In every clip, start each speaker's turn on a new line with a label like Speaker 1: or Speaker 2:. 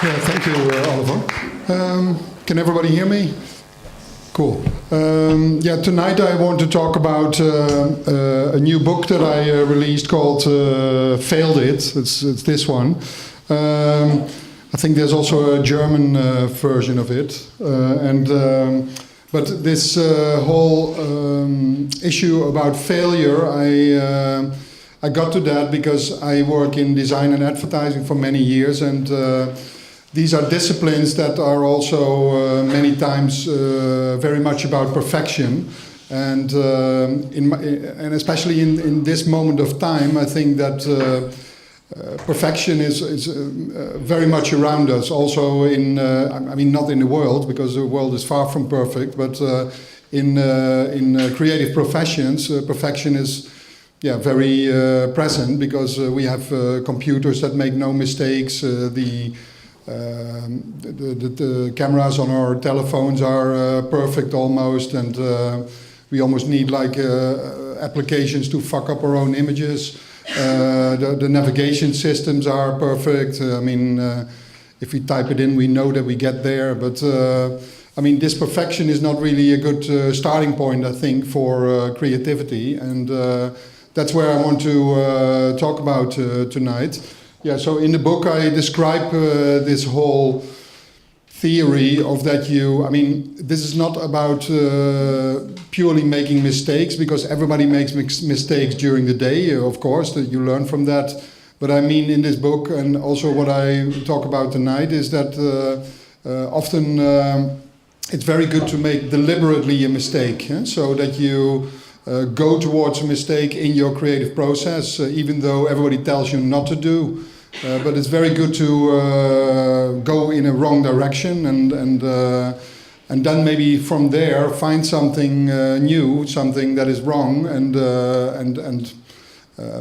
Speaker 1: Yeah, thank you, Oliver. Can everybody hear me? Cool. Tonight I want to talk about a new book that I released called Failed It. It's this one. I think there's also a German version of it. But this whole issue about failure, I got to that because I work in design and advertising for many years, and these are disciplines that are also many times very much about perfection, and especially in this moment of time, I think that perfection is very much around us. Also I mean, not in the world, because the world is far from perfect, but in creative professions, perfection is very present, because we have computers that make no mistakes. The cameras on our telephones are perfect almost, and we almost need like applications to fuck up our own images. The navigation systems are perfect. I mean, if we type it in, we know that we get there. But I mean, this perfection is not really a good starting point, I think, for creativity, and that's where I want to talk about tonight. Yeah, so in the book I describe this whole theory of that I mean, this is not about purely making mistakes, because everybody makes mistakes during the day, of course, that you learn from that. But I mean, in this book, and also what I talk about tonight, is that often it's very good to make deliberately a mistake, so that you go towards a mistake in your creative process, even though everybody tells you not to do. But it's very good to go in a wrong direction, and then maybe from there find something new, something that is wrong,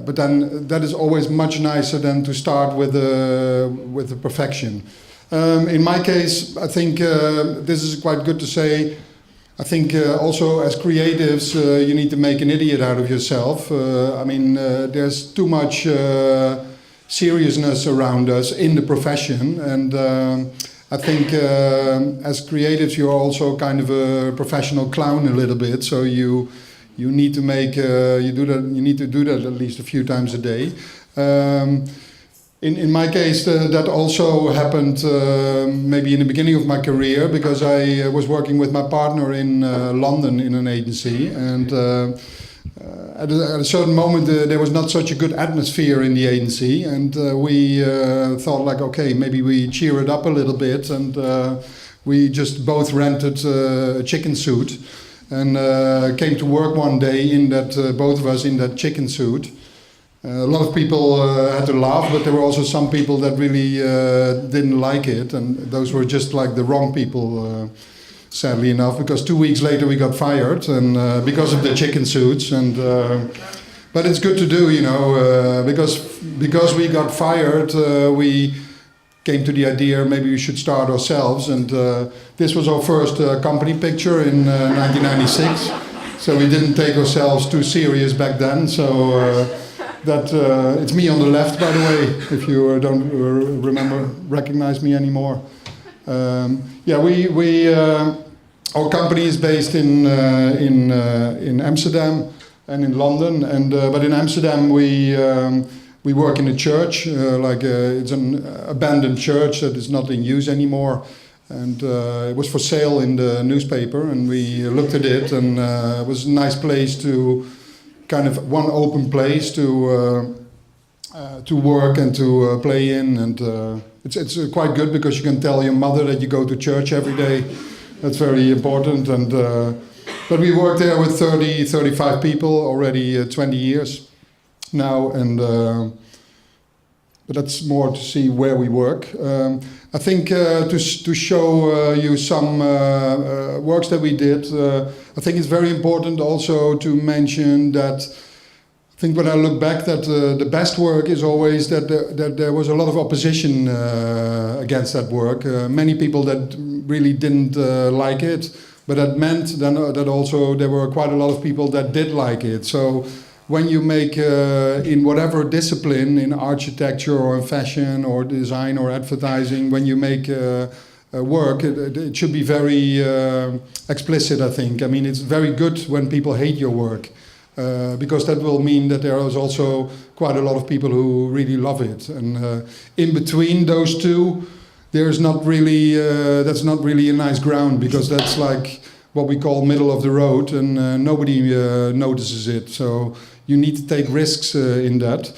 Speaker 1: but then that is always much nicer than to start with the perfection. In my case, I think this is quite good to say. I think also as creatives, you need to make an idiot out of yourself. I mean, there's too much seriousness around us in the profession, and I think as creatives you're also kind of a professional clown a little bit. So you need to make you need to do that at least a few times a day. In my case, that also happened maybe in the beginning of my career, because I was working with my partner in London in an agency, and at a certain moment there was not such a good atmosphere in the agency, and we thought like, okay, maybe we cheer it up a little bit, and we just both rented a chicken suit and came to work one day in that both of us in that chicken suit. A lot of people had to laugh, but there were also some people that really didn't like it, and those were just like the wrong people, sadly enough, because 2 weeks later we got fired, and because of the chicken suits. And but it's good to do, you know, because we got fired, we came to the idea maybe we should start ourselves, and this was our first company picture in 1996, so we didn't take ourselves too serious back then. So that it's me on the left, by the way, if you don't recognize me anymore. Our company is based in Amsterdam and in London, and but in Amsterdam we work in a church, it's an abandoned church that is not in use anymore, and it was for sale in the newspaper, and we looked at it, and it was a nice place to kind of one open place to work and to play in, and it's quite good because you can tell your mother that you go to church every day. That's very important, and but we work there with 35 people already 20 years now, and but that's more to see where we work. I think to show you some works that we did, I think it's very important also to mention that I think when I look back that the best work is always that there was a lot of opposition against that work. Many people that really didn't like it, but that meant then that also there were quite a lot of people that did like it. So when you make in whatever discipline, in architecture or in fashion or design or advertising, when you make work, it should be very explicit, I think. I mean, it's very good when people hate your work, because that will mean that there is also quite a lot of people who really love it. And in between those two, there's not really, that's not really a nice ground, because that's like what we call middle of the road, and nobody notices it. So you need to take risks in that.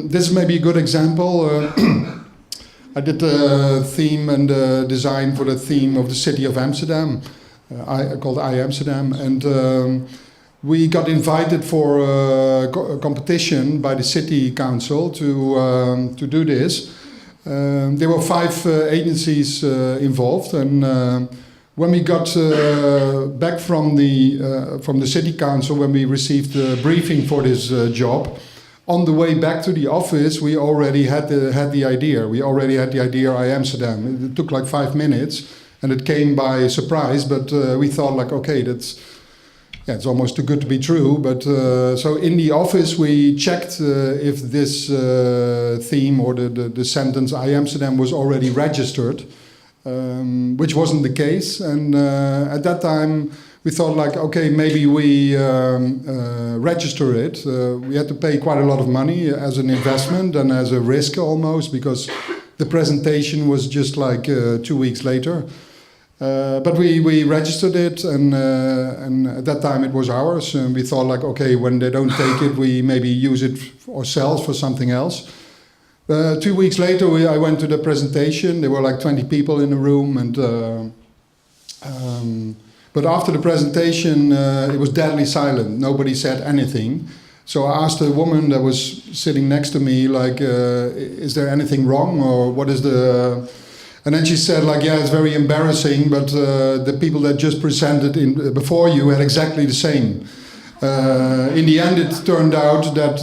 Speaker 1: This may be a good example. I did the theme and the design for the theme of the city of Amsterdam, called I Amsterdam, and we got invited for a competition by the city council to do this. There were 5 agencies involved, and when we got back from the city council, when we received the briefing for this job, on the way back to the office, we already had the idea. We already had the idea I Amsterdam. It took like 5 minutes, and it came by surprise. But we thought like, okay, it's almost too good to be true. But so in the office, we checked if this theme or the sentence I Amsterdam was already registered, which wasn't the case. And at that time, we thought like, okay, maybe we register it. We had to pay quite a lot of money as an investment and as a risk almost, because the presentation was just like 2 weeks later. But we registered it, and at that time it was ours. And we thought like, okay, when they don't take it, we maybe use it ourselves for something else. 2 weeks later, I went to the presentation. There were like 20 people in the room, and but after the presentation, it was deadly silent. Nobody said anything. So I asked a woman that was sitting next to me, like, is there anything wrong, or what is the... And then she said, like, yeah, it's very embarrassing, but the people that just presented before you had exactly the same. In the end, it turned out that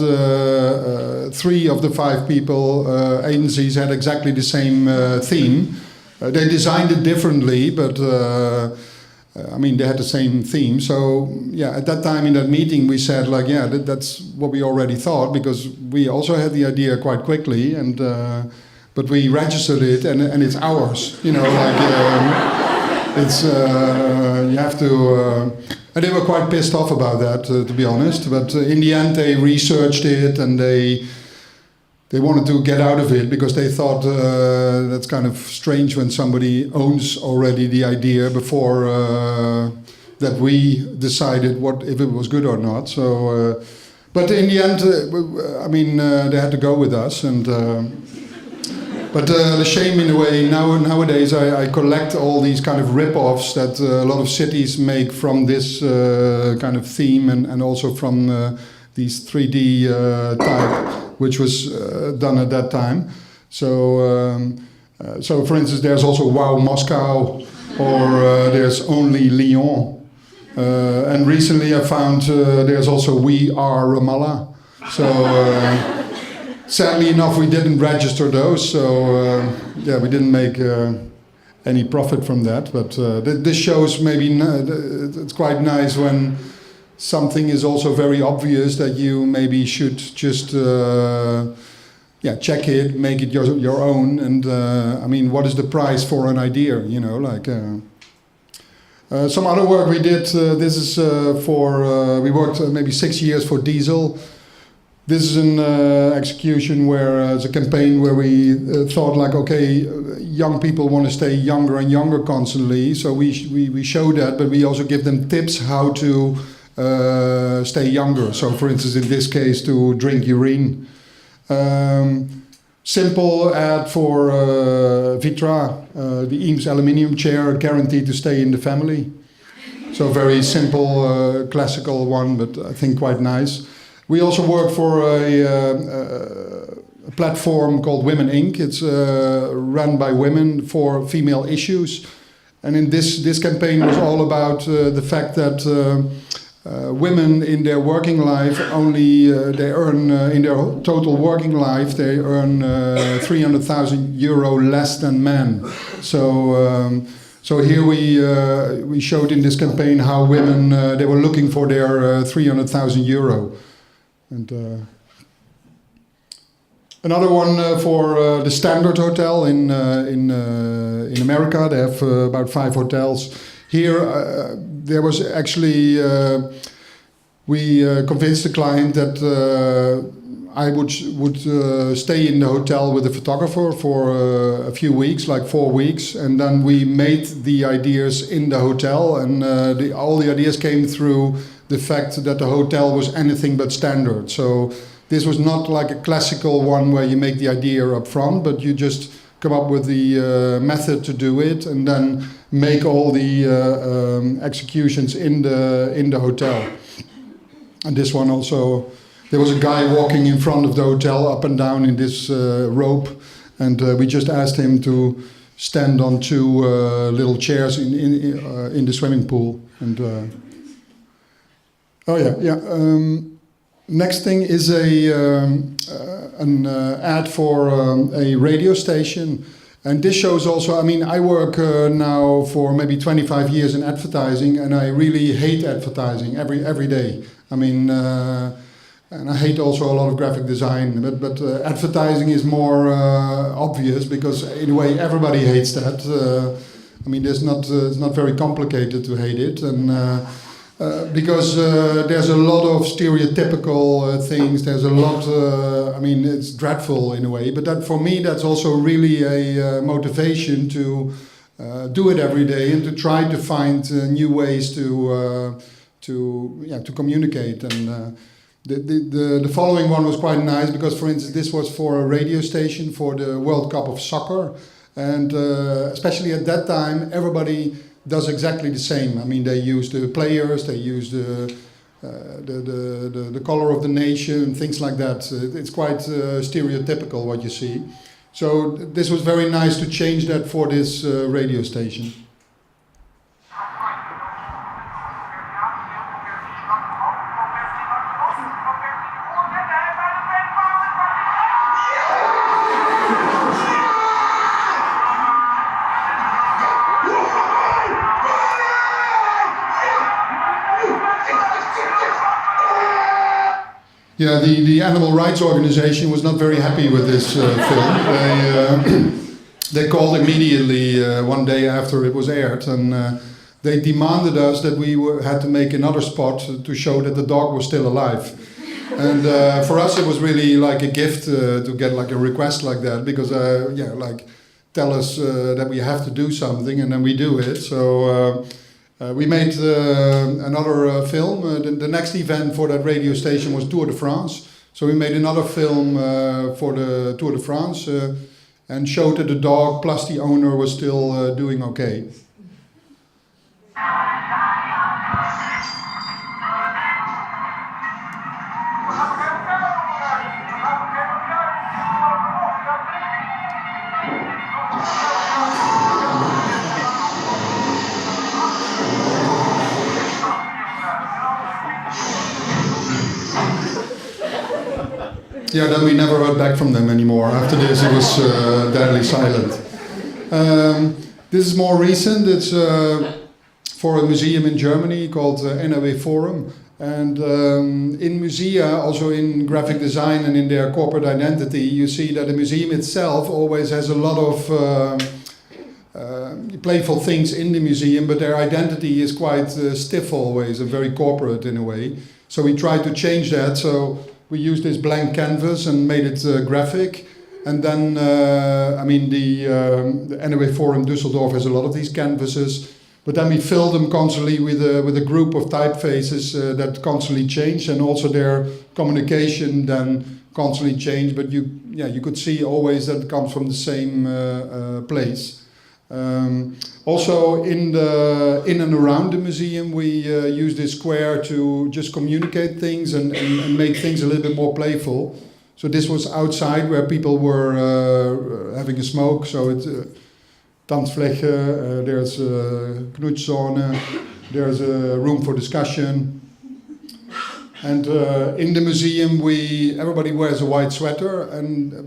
Speaker 1: 3 of the 5 people, agencies, had exactly the same theme. They designed it differently, but... I mean, they had the same theme. So, yeah, at that time in that meeting, we said, like, yeah, that's what we already thought, because we also had the idea quite quickly, and but we registered it, and it's ours. You know, like, it's, you have to... and they were quite pissed off about that, to be honest. But in the end, they researched it, and they wanted to get out of it, because they thought that's kind of strange when somebody owns already the idea before that we decided what if it was good or not. So, but in the end, I mean, they had to go with us. And but the shame in a way nowadays, I collect all these kind of rip-offs that a lot of cities make from this kind of theme, and also from these 3D type, which was done at that time. So, so for instance, there's also Wow Moscow, or there's only Lyon. And recently I found there's also We Are Ramallah. So sadly enough, we didn't register those. So yeah, we didn't make any profit from that. But this shows maybe it's quite nice when something is also very obvious that you maybe should just check it, make it your own. And I mean, what is the price for an idea? You know, like some other work we did. This is for we worked maybe 6 years for Diesel. This is an execution where it's a campaign where we thought like, okay, young people want to stay younger and younger constantly. So we show that, but we also give them tips how to stay younger. So, for instance, in this case, to drink urine. Simple ad for Vitra, the Eames aluminium chair, guaranteed to stay in the family. So, very simple, classical one, but I think quite nice. We also work for a platform called Women Inc. It's run by women for female issues. And in this campaign was all about the fact that women in their working life only they earn in their total working life they earn 300,000 euro less than men. So so here we showed in this campaign how women they were looking for their 300,000 euro. And another one for the Standard Hotel in America. They have about 5 hotels. Here, there was actually we convinced the client that I would stay in the hotel with the photographer for a few weeks, like 4 weeks, and then we made the ideas in the hotel, and all the ideas came through the fact that the hotel was anything but standard. So this was not like a classical one where you make the idea up front, but you just come up with the method to do it, and then make all the executions in the hotel. And this one also, there was a guy walking in front of the hotel up and down in this rope, and we just asked him to stand on 2 little chairs in the swimming pool. And next thing is an ad for a radio station. And this shows also, I mean, I work now for maybe 25 years in advertising, and I really hate advertising every day. I mean, and I hate also a lot of graphic design, but advertising is more obvious because in a way everybody hates that. I mean, it's not very complicated to hate it, and because there's a lot of stereotypical things. There's a lot. I mean, it's dreadful in a way, but that for me that's also really a motivation to do it every day and to try to find new ways to communicate. And the following one was quite nice because, for instance, this was for a radio station for the World Cup of Soccer, and especially at that time, everybody does exactly the same. I mean, they use the players, they use the color of the nation, things like that. It's quite stereotypical what you see. So this was very nice to change that for this radio station. Yeah, the animal rights organization was not very happy with this film. They called immediately one day after it was aired, and they demanded us that we had to make another spot to show that the dog was still alive. And for us it was really like a gift to get like a request like that, because tell us that we have to do something, and then we do it. So we made another film. The next event for that radio station was Tour de France. So we made another film for the Tour de France and showed that the dog plus the owner was still doing okay. Yeah, then we never heard back from them anymore. After this, it was deadly silent. This is more recent. It's for a museum in Germany called NRW Forum. And in musea, also in graphic design and in their corporate identity, you see that the museum itself always has a lot of playful things in the museum, but their identity is quite stiff always and very corporate in a way. So we tried to change that. So we used this blank canvas and made it graphic. And then, the NRW Forum Düsseldorf has a lot of these canvases. But then we filled them constantly with a group of typefaces that constantly change, and also their communication then constantly changed. But you could see always that it comes from the same place. Also in and around the museum, we use this square to just communicate things and make things a little bit more playful. So this was outside where people were having a smoke. So it's Tanzfläche, there's a knutszone, there's a room for discussion. And in the museum, everybody wears a white sweater,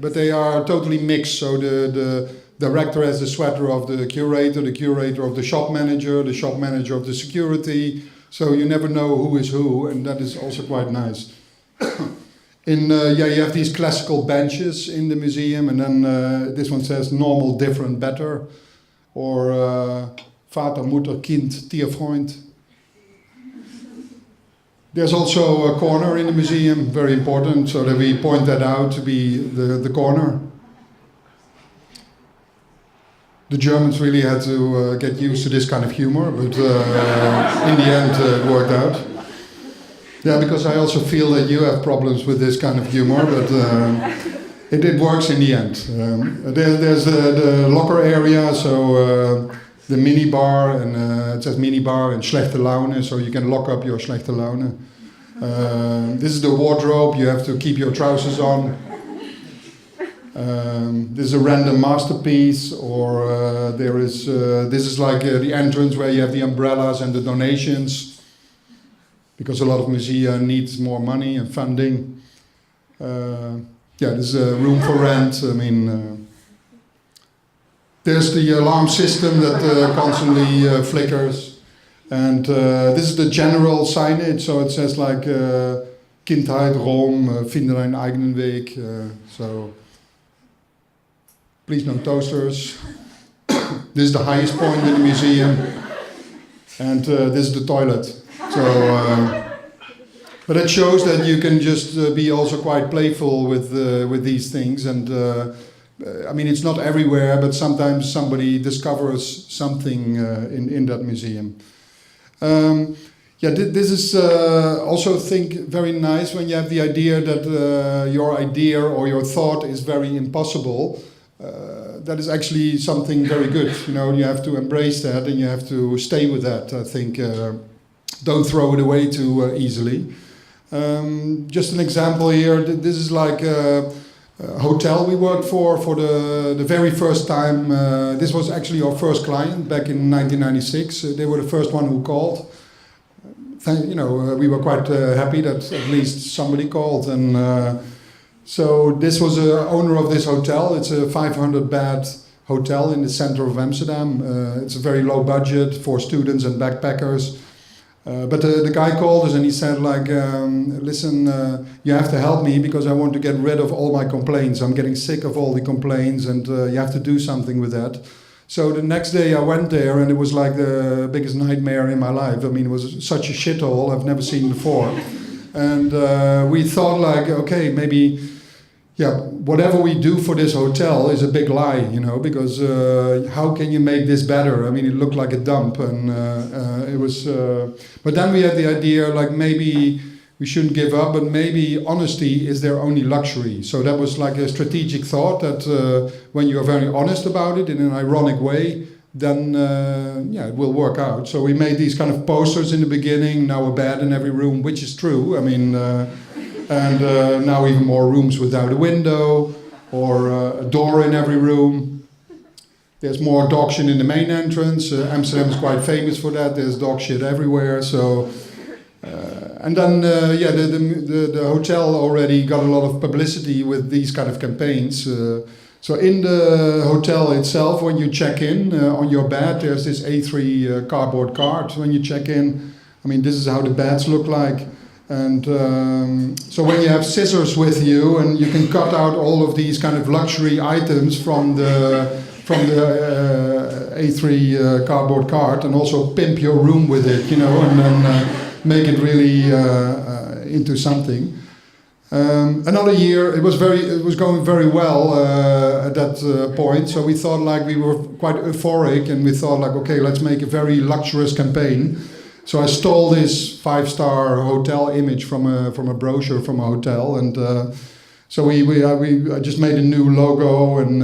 Speaker 1: but they are totally mixed. So the director has the sweater of the curator of the shop manager of the security. So you never know who is who, and that is also quite nice. You have these classical benches in the museum, and then this one says normal, different, better, or Vater, Mutter, Kind, Tierfreund. There's also a corner in the museum, very important, so that we point that out to be the corner. The Germans really had to get used to this kind of humor, but in the end it worked out. Yeah, because I also feel that you have problems with this kind of humor, but it works in the end. There's the locker area, so the minibar, and it says minibar and slechte Laune, so you can lock up your slechte Laune. This is the wardrobe, you have to keep your trousers on. This is a random masterpiece, or this is like the entrance where you have the umbrellas and the donations, because a lot of musea needs more money and funding. There's a room for rent. I mean, there's the alarm system that constantly flickers, and this is the general signage. So it says like Kindheit, Rom, finde deinen eigenen Weg. So please no toasters. This is the highest point in the museum, and this is the toilet. So, but it shows that you can just be also quite playful with these things, and I mean it's not everywhere, but sometimes somebody discovers something in that museum. This is also very nice when you have the idea that your idea or your thought is very impossible. That is actually something very good. You know, you have to embrace that and you have to stay with that. I think. Don't throw it away too easily. Just an example here. This is like a hotel we worked for the very first time. This was actually our first client back in 1996. They were the first one who called. We were quite happy that at least somebody called. And so this was the owner of this hotel. It's a 500-bed hotel in the center of Amsterdam. It's a very low budget for students and backpackers. But the guy called us and he said like, listen, you have to help me because I want to get rid of all my complaints. I'm getting sick of all the complaints and you have to do something with that. So the next day I went there and it was like the biggest nightmare in my life. I mean, it was such a shithole I've never seen before. And we thought like, okay, maybe, whatever we do for this hotel is a big lie, because how can you make this better? I mean, it looked like a dump, and it was. But then we had the idea, like maybe we shouldn't give up, but maybe honesty is their only luxury. So that was like a strategic thought that when you are very honest about it in an ironic way, then it will work out. So we made these kind of posters in the beginning. Now a bed in every room, which is true. I mean. And now even more rooms without a window, or a door in every room. There's more dog shit in the main entrance. Amsterdam is quite famous for that. There's dog shit everywhere. So, and then the hotel already got a lot of publicity with these kind of campaigns. So in the hotel itself, when you check in on your bed, there's this A3 cardboard card. When you check in, I mean, this is how the beds look like. And so when you have scissors with you and you can cut out all of these kind of luxury items from the A3 cardboard card and also pimp your room with it, and then make it really into something. Another year, it was going very well at that point. So we thought like we were quite euphoric and we thought like, okay, let's make a very luxurious campaign. So I stole this 5-star hotel image from a brochure from a hotel, and so I just made a new logo, and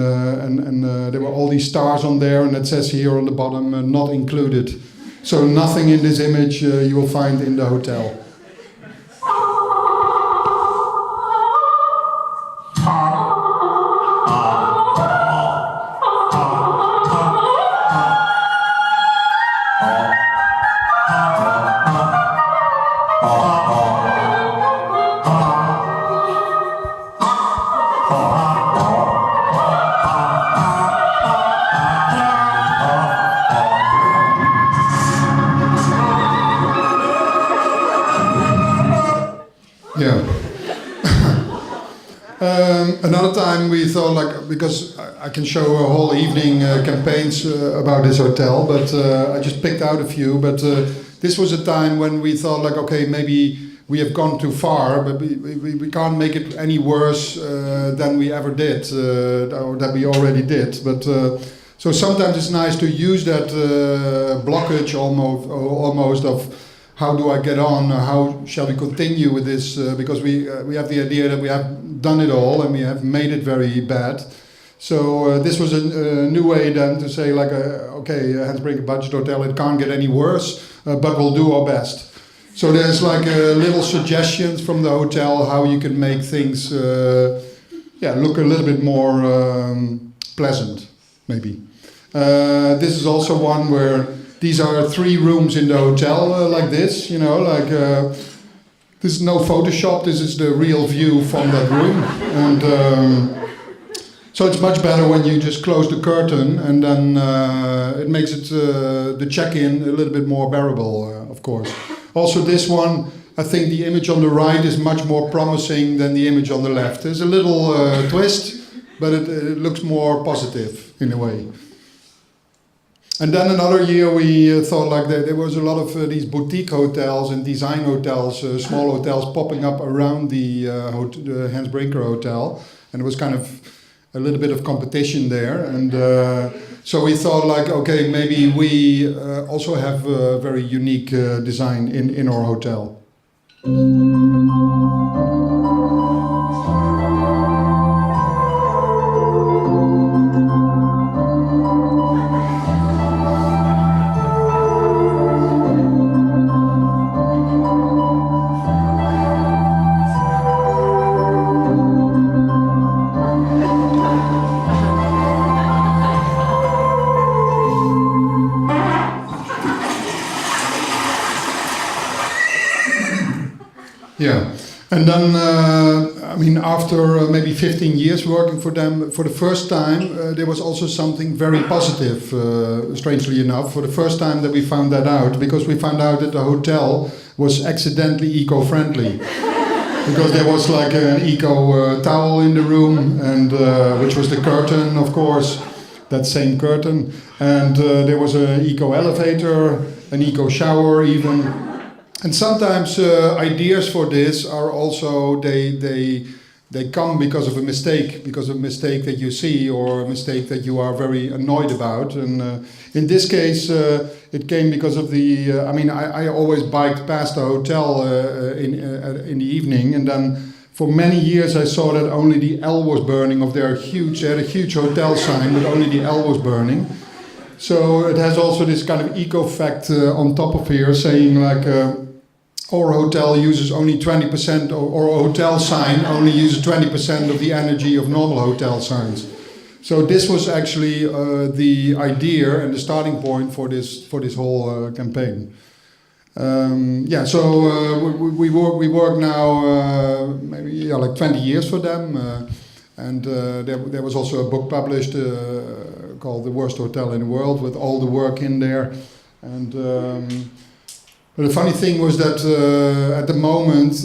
Speaker 1: there were all these stars on there, and it says here on the bottom, not included. So nothing in this image you will find in the hotel. Another time we thought, like, because I can show a whole evening campaigns about this hotel, but I just picked out a few. But this was a time when we thought, like, okay, maybe we have gone too far, but we can't make it any worse than we ever did, or that we already did. But so sometimes it's nice to use that blockage almost of how do I get on, or how shall we continue with this, because we have the idea that we have done it all and we have made it very bad. So this was a new way then to say, like, okay, Hans Brinker Budget Hotel, it can't get any worse, but we'll do our best. So there's like little suggestions from the hotel how you can make things look a little bit more pleasant, maybe. This is also one where these are 3 rooms in the hotel like this, you know, like this is no Photoshop, this is the real view from that room. And so it's much better when you just close the curtain, and then it makes it the check-in a little bit more bearable, of course. Also this one, I think the image on the right is much more promising than the image on the left. There's a little twist, but it looks more positive in a way. And then another year we thought, like, there was a lot of these boutique hotels and design hotels, small hotels popping up around the Hans Brinker Hotel, and it was kind of a little bit of competition there. And so we thought, like, okay, maybe we also have a very unique design in our hotel. Yeah, and then, I mean, after maybe 15 years working for them, for the first time, there was also something very positive, strangely enough, for the first time that we found that out, because we found out that the hotel was accidentally eco-friendly. Because there was like an eco towel in the room, and which was the curtain, of course, that same curtain, and there was an eco elevator, an eco shower even. And sometimes ideas for this are also, they come because of a mistake that you see, or a mistake that you are very annoyed about. And in this case, it came because of the, I mean, I always biked past the hotel in the evening, and then for many years I saw that only the L was burning of their huge, they had a huge hotel sign, but only the L was burning. So it has also this kind of eco-fact on top of here, saying like, our hotel uses only 20%, or a hotel sign only uses 20% of the energy of normal hotel signs. So this was actually the idea and the starting point for this whole campaign. We work now maybe like 20 years for them, and there was also a book published called "The Worst Hotel in the World" with all the work in there, and. But the funny thing was that at the moment,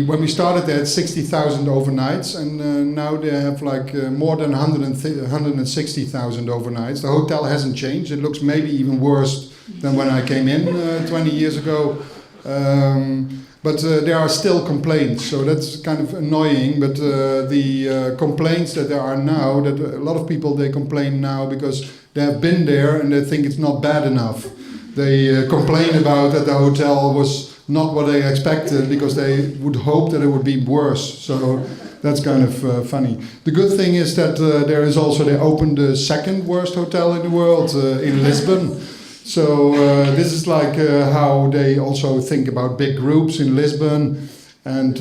Speaker 1: when we started, they had 60,000 overnights, and now they have like more than 160,000 overnights. The hotel hasn't changed. It looks maybe even worse than when I came in 20 years ago. But there are still complaints, so that's kind of annoying. But the complaints that there are now, that a lot of people, they complain now because they have been there and they think it's not bad enough. They complain about that the hotel was not what they expected because they would hope that it would be worse. So that's kind of funny. The good thing is that they opened the second worst hotel in the world in Lisbon. So this is like how they also think about big groups in Lisbon. And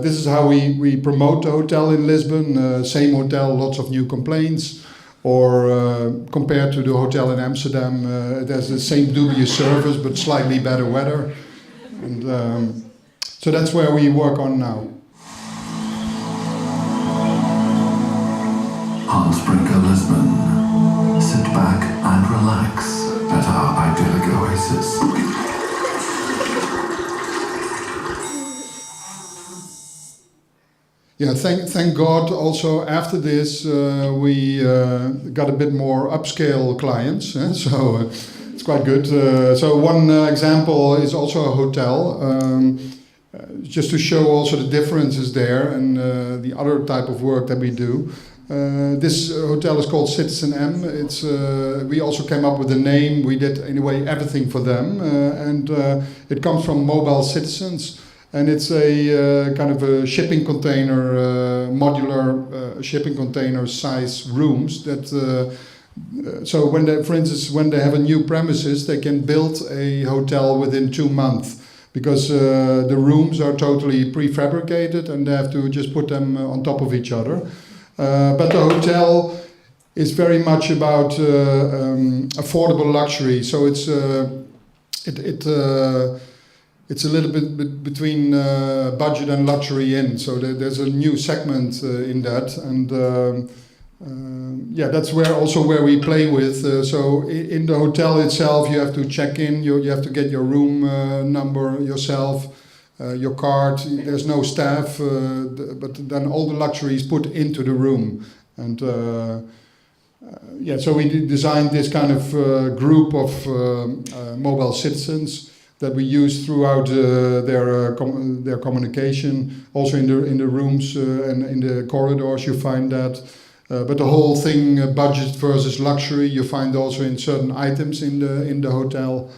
Speaker 1: this is how we promote the hotel in Lisbon. Same hotel, lots of new complaints. Or compared to the hotel in Amsterdam, it has the same dubious service but slightly better weather. And so that's where we work on now.
Speaker 2: Hans Brinker Lisbon. Sit back and relax at our idyllic oasis.
Speaker 1: Yeah, thank God. Also, after this, we got a bit more upscale clients, so it's quite good. So one example is also a hotel, just to show also the differences there and the other type of work that we do. This hotel is called Citizen M. It's we also came up with the name. We did anyway everything for them, and it comes from Mobile Citizens. And it's a kind of a shipping container, modular shipping container size rooms that. So when they, for instance, when they have a new premises, they can build a hotel within 2 months because the rooms are totally prefabricated and they have to just put them on top of each other. But the hotel is very much about affordable luxury. So it's it's a little bit between budget and luxury in, so there's a new segment in that, and yeah, that's where we play with. So in the hotel itself, you have to check in, you have to get your room number yourself, your card. There's no staff, but then all the luxury is put into the room, and yeah, so we designed this kind of group of mobile citizens that we use throughout their communication, also in the rooms and in the corridors. You find that, but the whole thing, budget versus luxury, you find also in certain items in the hotel.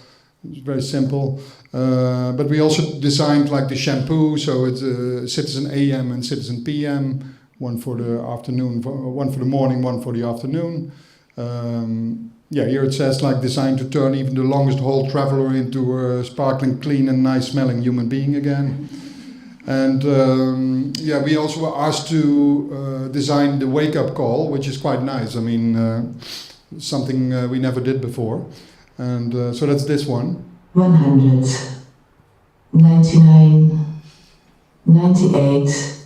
Speaker 1: It's very simple. But we also designed like the shampoo, so it's Citizen AM and Citizen PM, one for the afternoon, one for the morning, one for the afternoon. Yeah, here it says like designed to turn even the longest haul traveler into a sparkling, clean and nice smelling human being again. And yeah, we also were asked to design the wake up call, which is quite nice. I mean, something we never did before. And so that's this one.
Speaker 3: 100, 99, 98,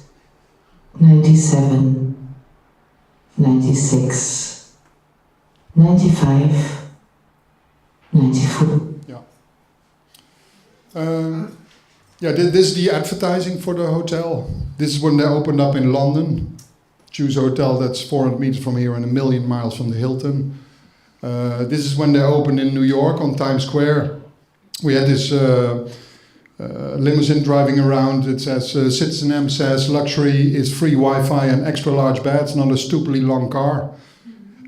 Speaker 3: 97, 96. 95, 94.
Speaker 1: Yeah. Yeah, this is the advertising for the hotel. This is when they opened up in London. Choose a hotel that's 400 meters from here and 1,000,000 miles from the Hilton. This is when they opened in New York on Times Square. We had this limousine driving around. It says, Citizen M says luxury is free Wi-Fi and extra large beds, not a stupidly long car.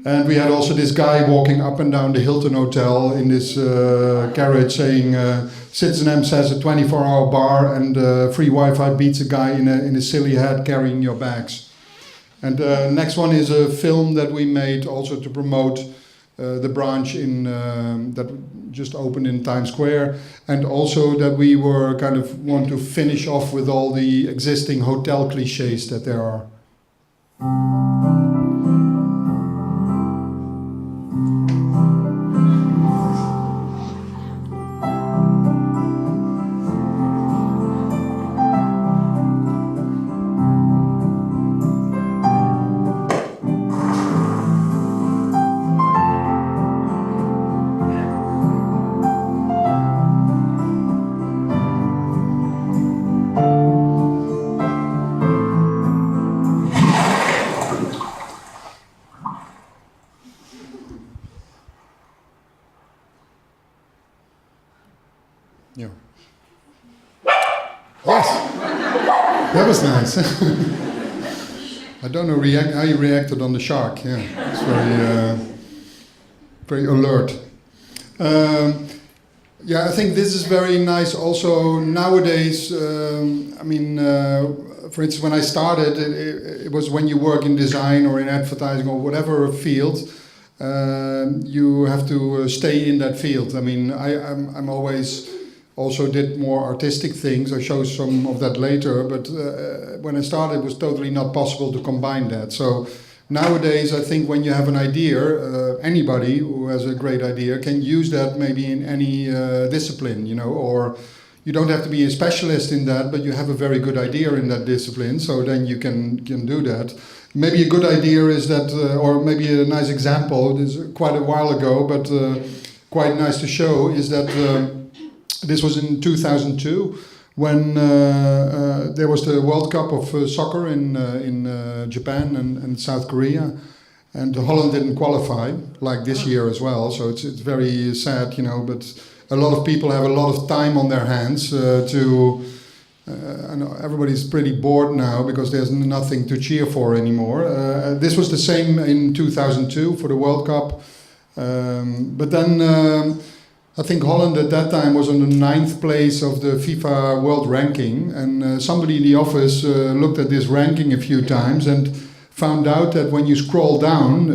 Speaker 1: And we had also this guy walking up and down the Hilton Hotel in this carriage saying, Citizen M says a 24-hour bar and free Wi-Fi beats a guy in a silly hat carrying your bags. And next one is a film that we made also to promote the branch in that just opened in Times Square, and also that we were kind of want to finish off with all the existing hotel cliches that there are. Yeah. Yes, that was nice. I don't know how you reacted on the shark. Yeah, it's very alert. Yeah, I think this is very nice. Also nowadays, I mean, for instance, when I started, it was when you work in design or in advertising or whatever field. You have to stay in that field. I mean, I'm always also did more artistic things. I show some of that later, but when I started, it was totally not possible to combine that. So nowadays, I think when you have an idea, anybody who has a great idea can use that maybe in any discipline, you know, or you don't have to be a specialist in that, but you have a very good idea in that discipline, so then you can do that. Maybe a good idea is that, or maybe a nice example, this is quite a while ago, but quite nice to show, is that this was in 2002 when there was the World Cup of soccer in Japan and South Korea, and Holland didn't qualify, like this year as well. So it's very sad, but a lot of people have a lot of time on their hands I know everybody's pretty bored now because there's nothing to cheer for anymore. This was the same in 2002 for the World Cup. But then I think Holland at that time was on the 9th place of the FIFA World Ranking. And somebody in the office looked at this ranking a few times and found out that when you scroll down,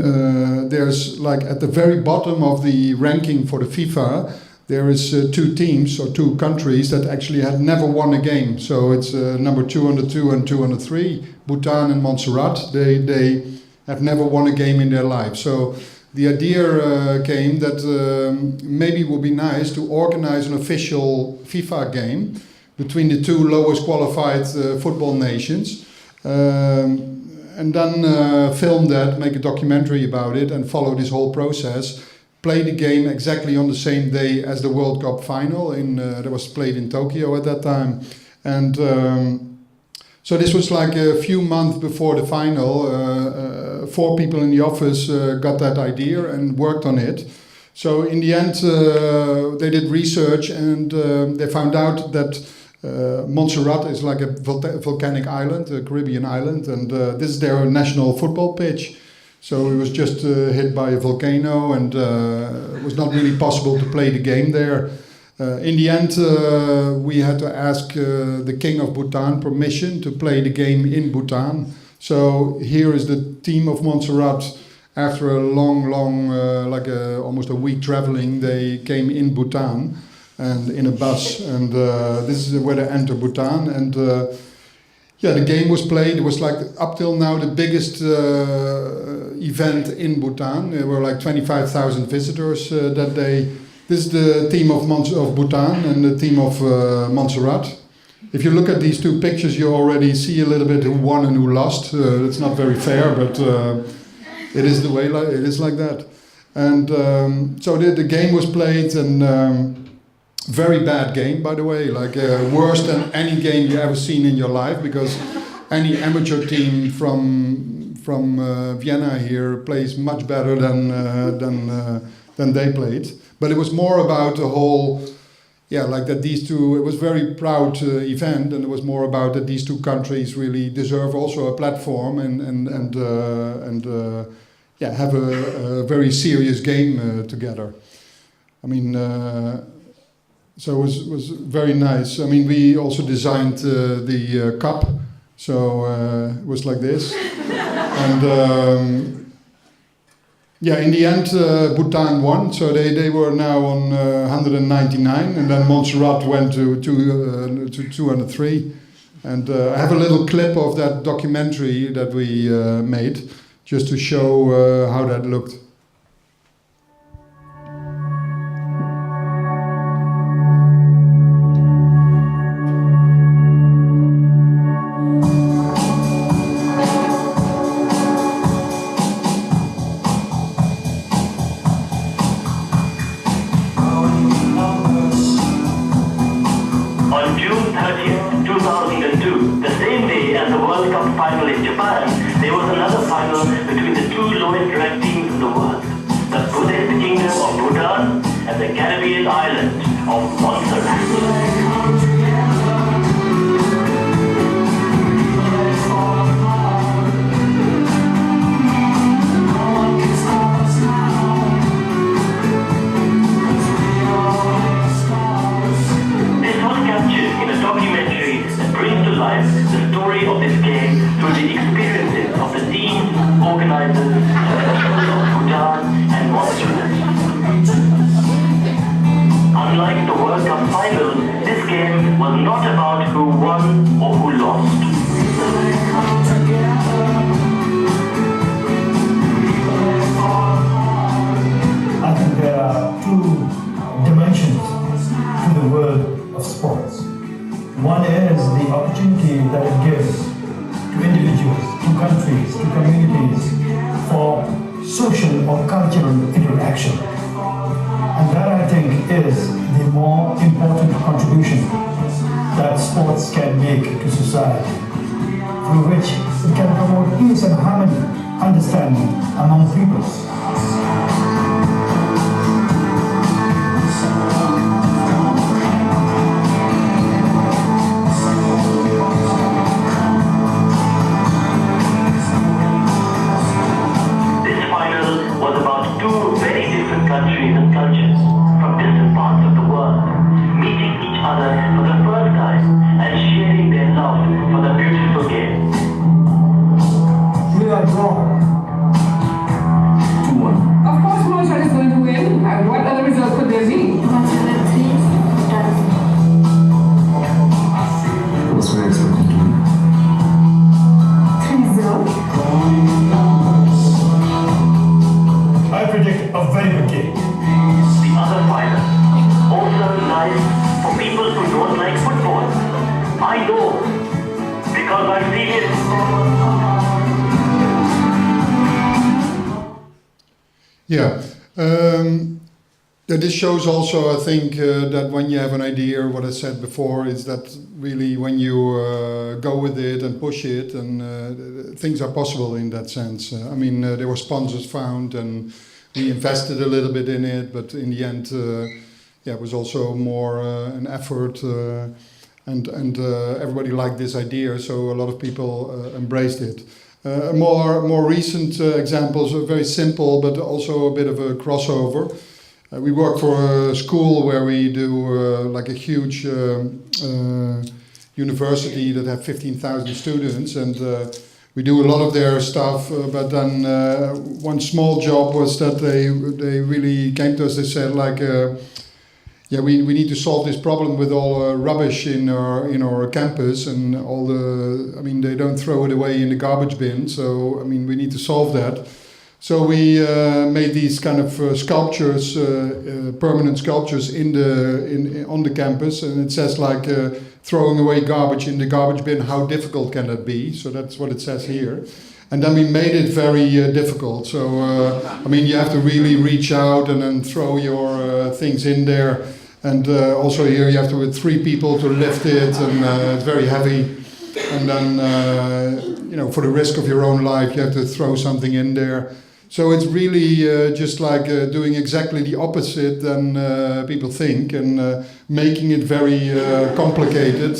Speaker 1: there's like at the very bottom of the ranking for the FIFA, there is 2 teams or 2 countries that actually had never won a game. So it's number 202 and 203, Bhutan and Montserrat. They have never won a game in their life. So the idea came that maybe it would be nice to organize an official FIFA game between the 2 lowest qualified football nations. And then film that, make a documentary about it and follow this whole process. Play the game exactly on the same day as the World Cup final that was played in Tokyo at that time. And so this was like a few months before the final. 4 people in the office got that idea and worked on it. So in the end, they did research and they found out that Montserrat is like a volcanic island, a Caribbean island, and this is their national football pitch. So it was just hit by a volcano, and it was not really possible to play the game there. In the end, we had to ask the king of Bhutan permission to play the game in Bhutan. So here is the team of Montserrat. After a long, almost a week traveling, they came in Bhutan and in a bus. And this is where they enter Bhutan. And the game was played. It was like up till now the biggest event in Bhutan. There were like 25,000 visitors that day. This is the team of Bhutan and the team of Montserrat. If you look at these 2 pictures, you already see a little bit who won and who lost. It's not very fair, but it is the way it is like that. And so the game was played, and very bad game, by the way, like worse than any game you ever seen in your life, because any amateur team from Vienna here plays much better than they played. But it was more about the whole, that these 2. It was a very proud event, and it was more about that these 2 countries really deserve also a platform and have a very serious game together. I mean. So it was very nice. I mean, we also designed the cup, so it was like this. And in the end, Bhutan won, so they were now on 199, and then Montserrat went to 203. And I have a little clip of that documentary that we made, just to show how that looked.
Speaker 4: And that, I think, is the more important contribution that arts can make to society, through which it can promote peace and harmony, understanding among peoples.
Speaker 5: Countries and cultures from different parts of the world, meeting each other for the first time and sharing their love for the beautiful game.
Speaker 4: We are drawn to one.
Speaker 6: Of course, Manchmal is going to win. And what other result could there be?
Speaker 2: What's we expecting to win?
Speaker 4: I predict a very good game.
Speaker 5: The other final also lies for people who don't like football. I know, because I've seen it.
Speaker 1: Yeah. This shows also, I think, that when you have an idea, what I said before, is that really when you go with it and push it, and things are possible in that sense. I mean, there were sponsors found, and we invested a little bit in it, but in the end, it was also more an effort, and everybody liked this idea, so a lot of people embraced it. More recent examples are very simple, but also a bit of a crossover. We work for a school where we do like a huge university that have 15,000 students, and we do a lot of their stuff. But then one small job was that they really came to us. They said like, we need to solve this problem with all rubbish in our campus and all the. I mean, they don't throw it away in the garbage bin. So I mean, we need to solve that. So we made these kind of sculptures, permanent sculptures on the campus, and it says like throwing away garbage in the garbage bin. How difficult can that be? So that's what it says here, and then we made it very difficult. So I mean, you have to really reach out and then throw your things in there, and also here you have to with 3 people to lift it, and it's very heavy, and then for the risk of your own life, you have to throw something in there. So it's really just like doing exactly the opposite than people think, and making it very complicated.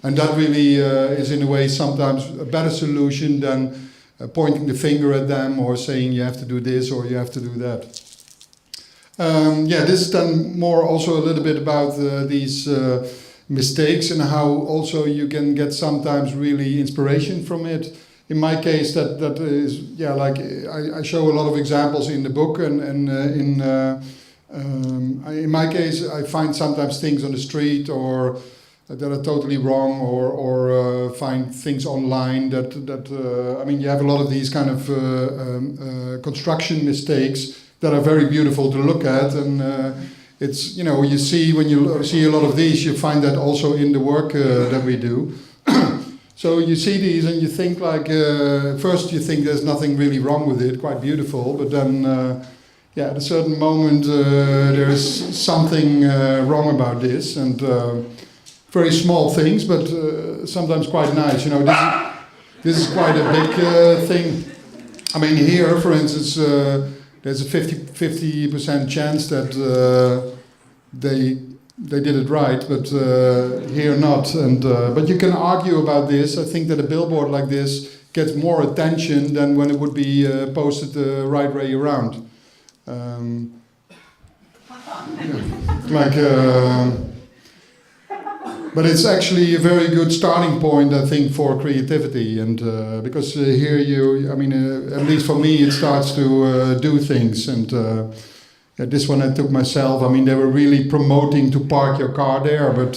Speaker 1: And that really is in a way sometimes a better solution than pointing the finger at them or saying you have to do this or you have to do that. This is then more also a little bit about these mistakes and how also you can get sometimes really inspiration from it. In my case, that is like I show a lot of examples in the book, and in my case, I find sometimes things on the street or that are totally wrong, or find things online that I mean, you have a lot of these kind of construction mistakes that are very beautiful to look at, and it's you see when you see a lot of these, you find that also in the work that we do. So you see these and you think like, first you think there's nothing really wrong with it, quite beautiful, but then at a certain moment there's something wrong about this, and very small things, but sometimes quite nice. This is quite a big thing. I mean, here, for instance, there's a 50% chance that they did it right, but here not. And but you can argue about this. I think that a billboard like this gets more attention than when it would be posted the right way around. But it's actually a very good starting point, I think, for creativity, and because here at least for me, it starts to do things. And this one I took myself. I mean, they were really promoting to park your car there, but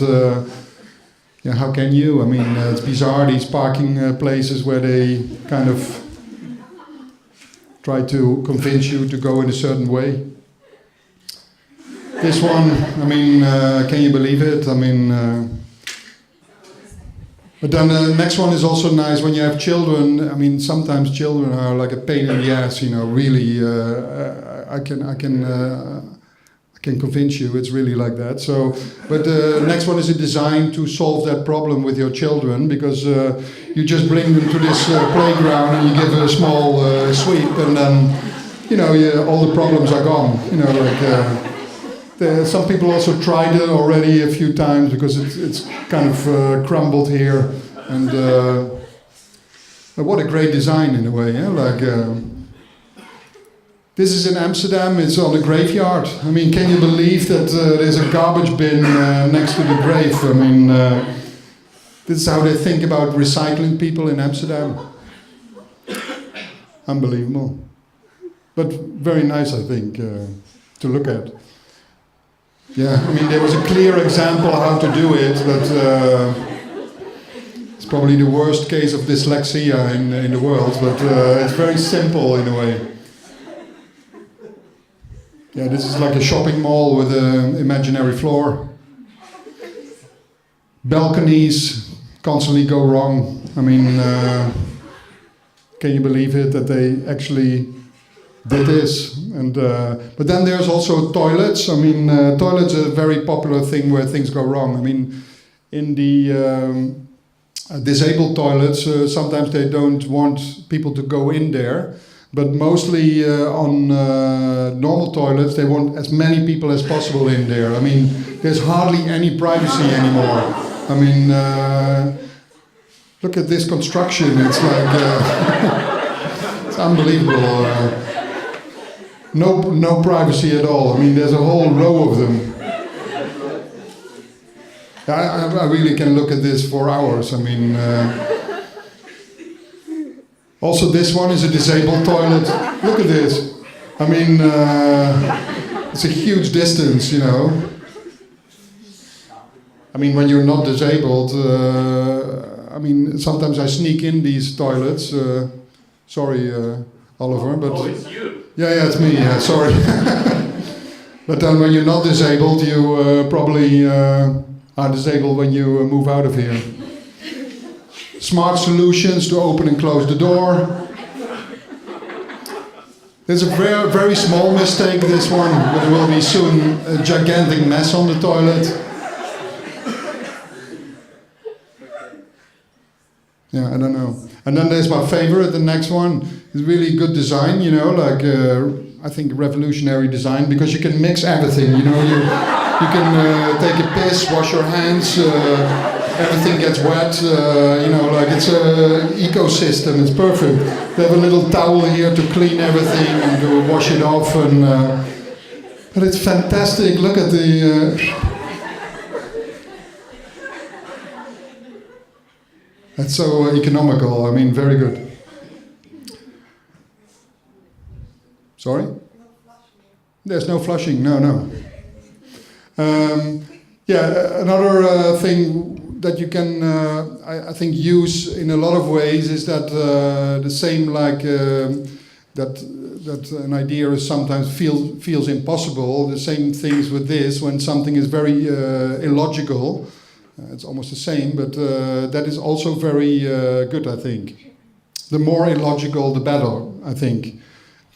Speaker 1: how can you? I mean, it's bizarre, these parking places where they kind of try to convince you to go in a certain way. This one, I mean, can you believe it? I mean, but then the next one is also nice when you have children. I mean, sometimes children are like a pain in the ass, really. I can can convince you. It's really like that. So, but the next one is a design to solve that problem with your children, because you just bring them to this playground and you give a small sweep, and then all the problems are gone. Some people also tried it already a few times because it's kind of crumbled here, and what a great design in a way. This is in Amsterdam. It's on a graveyard. I mean, can you believe that there's a garbage bin next to the grave? I mean, this is how they think about recycling people in Amsterdam. Unbelievable. But very nice, I think, to look at. Yeah, I mean, there was a clear example how to do it, but it's probably the worst case of dyslexia in the world, but it's very simple in a way. Yeah, this is like a shopping mall with an imaginary floor. Balconies constantly go wrong. I mean, can you believe it that they actually did this? And but then there's also toilets. I mean, toilets are a very popular thing where things go wrong. I mean, in the disabled toilets, sometimes they don't want people to go in there. But mostly on normal toilets, they want as many people as possible in there. I mean, there's hardly any privacy anymore. I mean, look at this construction. It's like it's unbelievable. No privacy at all. I mean, there's a whole row of them. I really can look at this for hours. I mean. Also, this one is a disabled toilet. Look at this. I mean, it's a huge distance, I mean, when you're not disabled, I mean, sometimes I sneak in these toilets. Sorry, Oliver, but...
Speaker 7: Oh, it's you.
Speaker 1: Yeah, it's me, sorry. But then when you're not disabled, you probably are disabled when you move out of here. Smart solutions to open and close the door. There's a very, very small mistake, this one, but there will be soon a gigantic mess on the toilet. Yeah, I don't know. And then there's my favorite, the next one. It's really good design, I think revolutionary design, because you can mix everything, you can take a piss, wash your hands, everything gets wet, it's an ecosystem, it's perfect. They have a little towel here to clean everything and to wash it off, but it's fantastic. Look at the... That's so economical, I mean, very good. Sorry? There's no flushing, no. Another thing that you can, I think, use in a lot of ways is that the same like that an idea is sometimes feels impossible. The same things with this when something is very illogical. It's almost the same, but that is also very good, I think. The more illogical, the better, I think.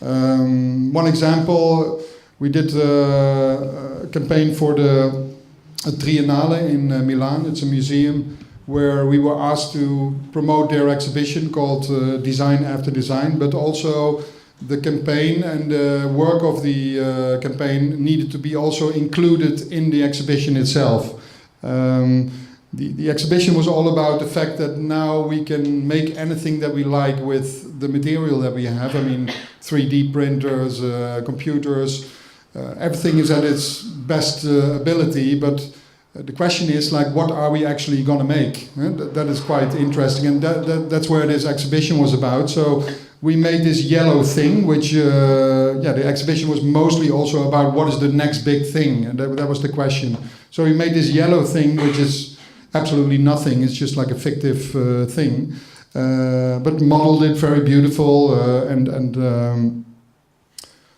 Speaker 1: One example, we did a campaign for the Triennale in Milan. It's a museum where we were asked to promote their exhibition called Design After Design, but also the campaign and the work of the campaign needed to be also included in the exhibition itself. The exhibition was all about the fact that now we can make anything that we like with the material that we have. I mean, 3D printers, computers, everything is at its best ability, but the question is, like, what are we actually going to make? That is quite interesting, and that's where this exhibition was about. So we made this yellow thing, which, the exhibition was mostly also about what is the next big thing, and that was the question. So we made this yellow thing, which is absolutely nothing, it's just like a fictive thing, but modeled it very beautiful,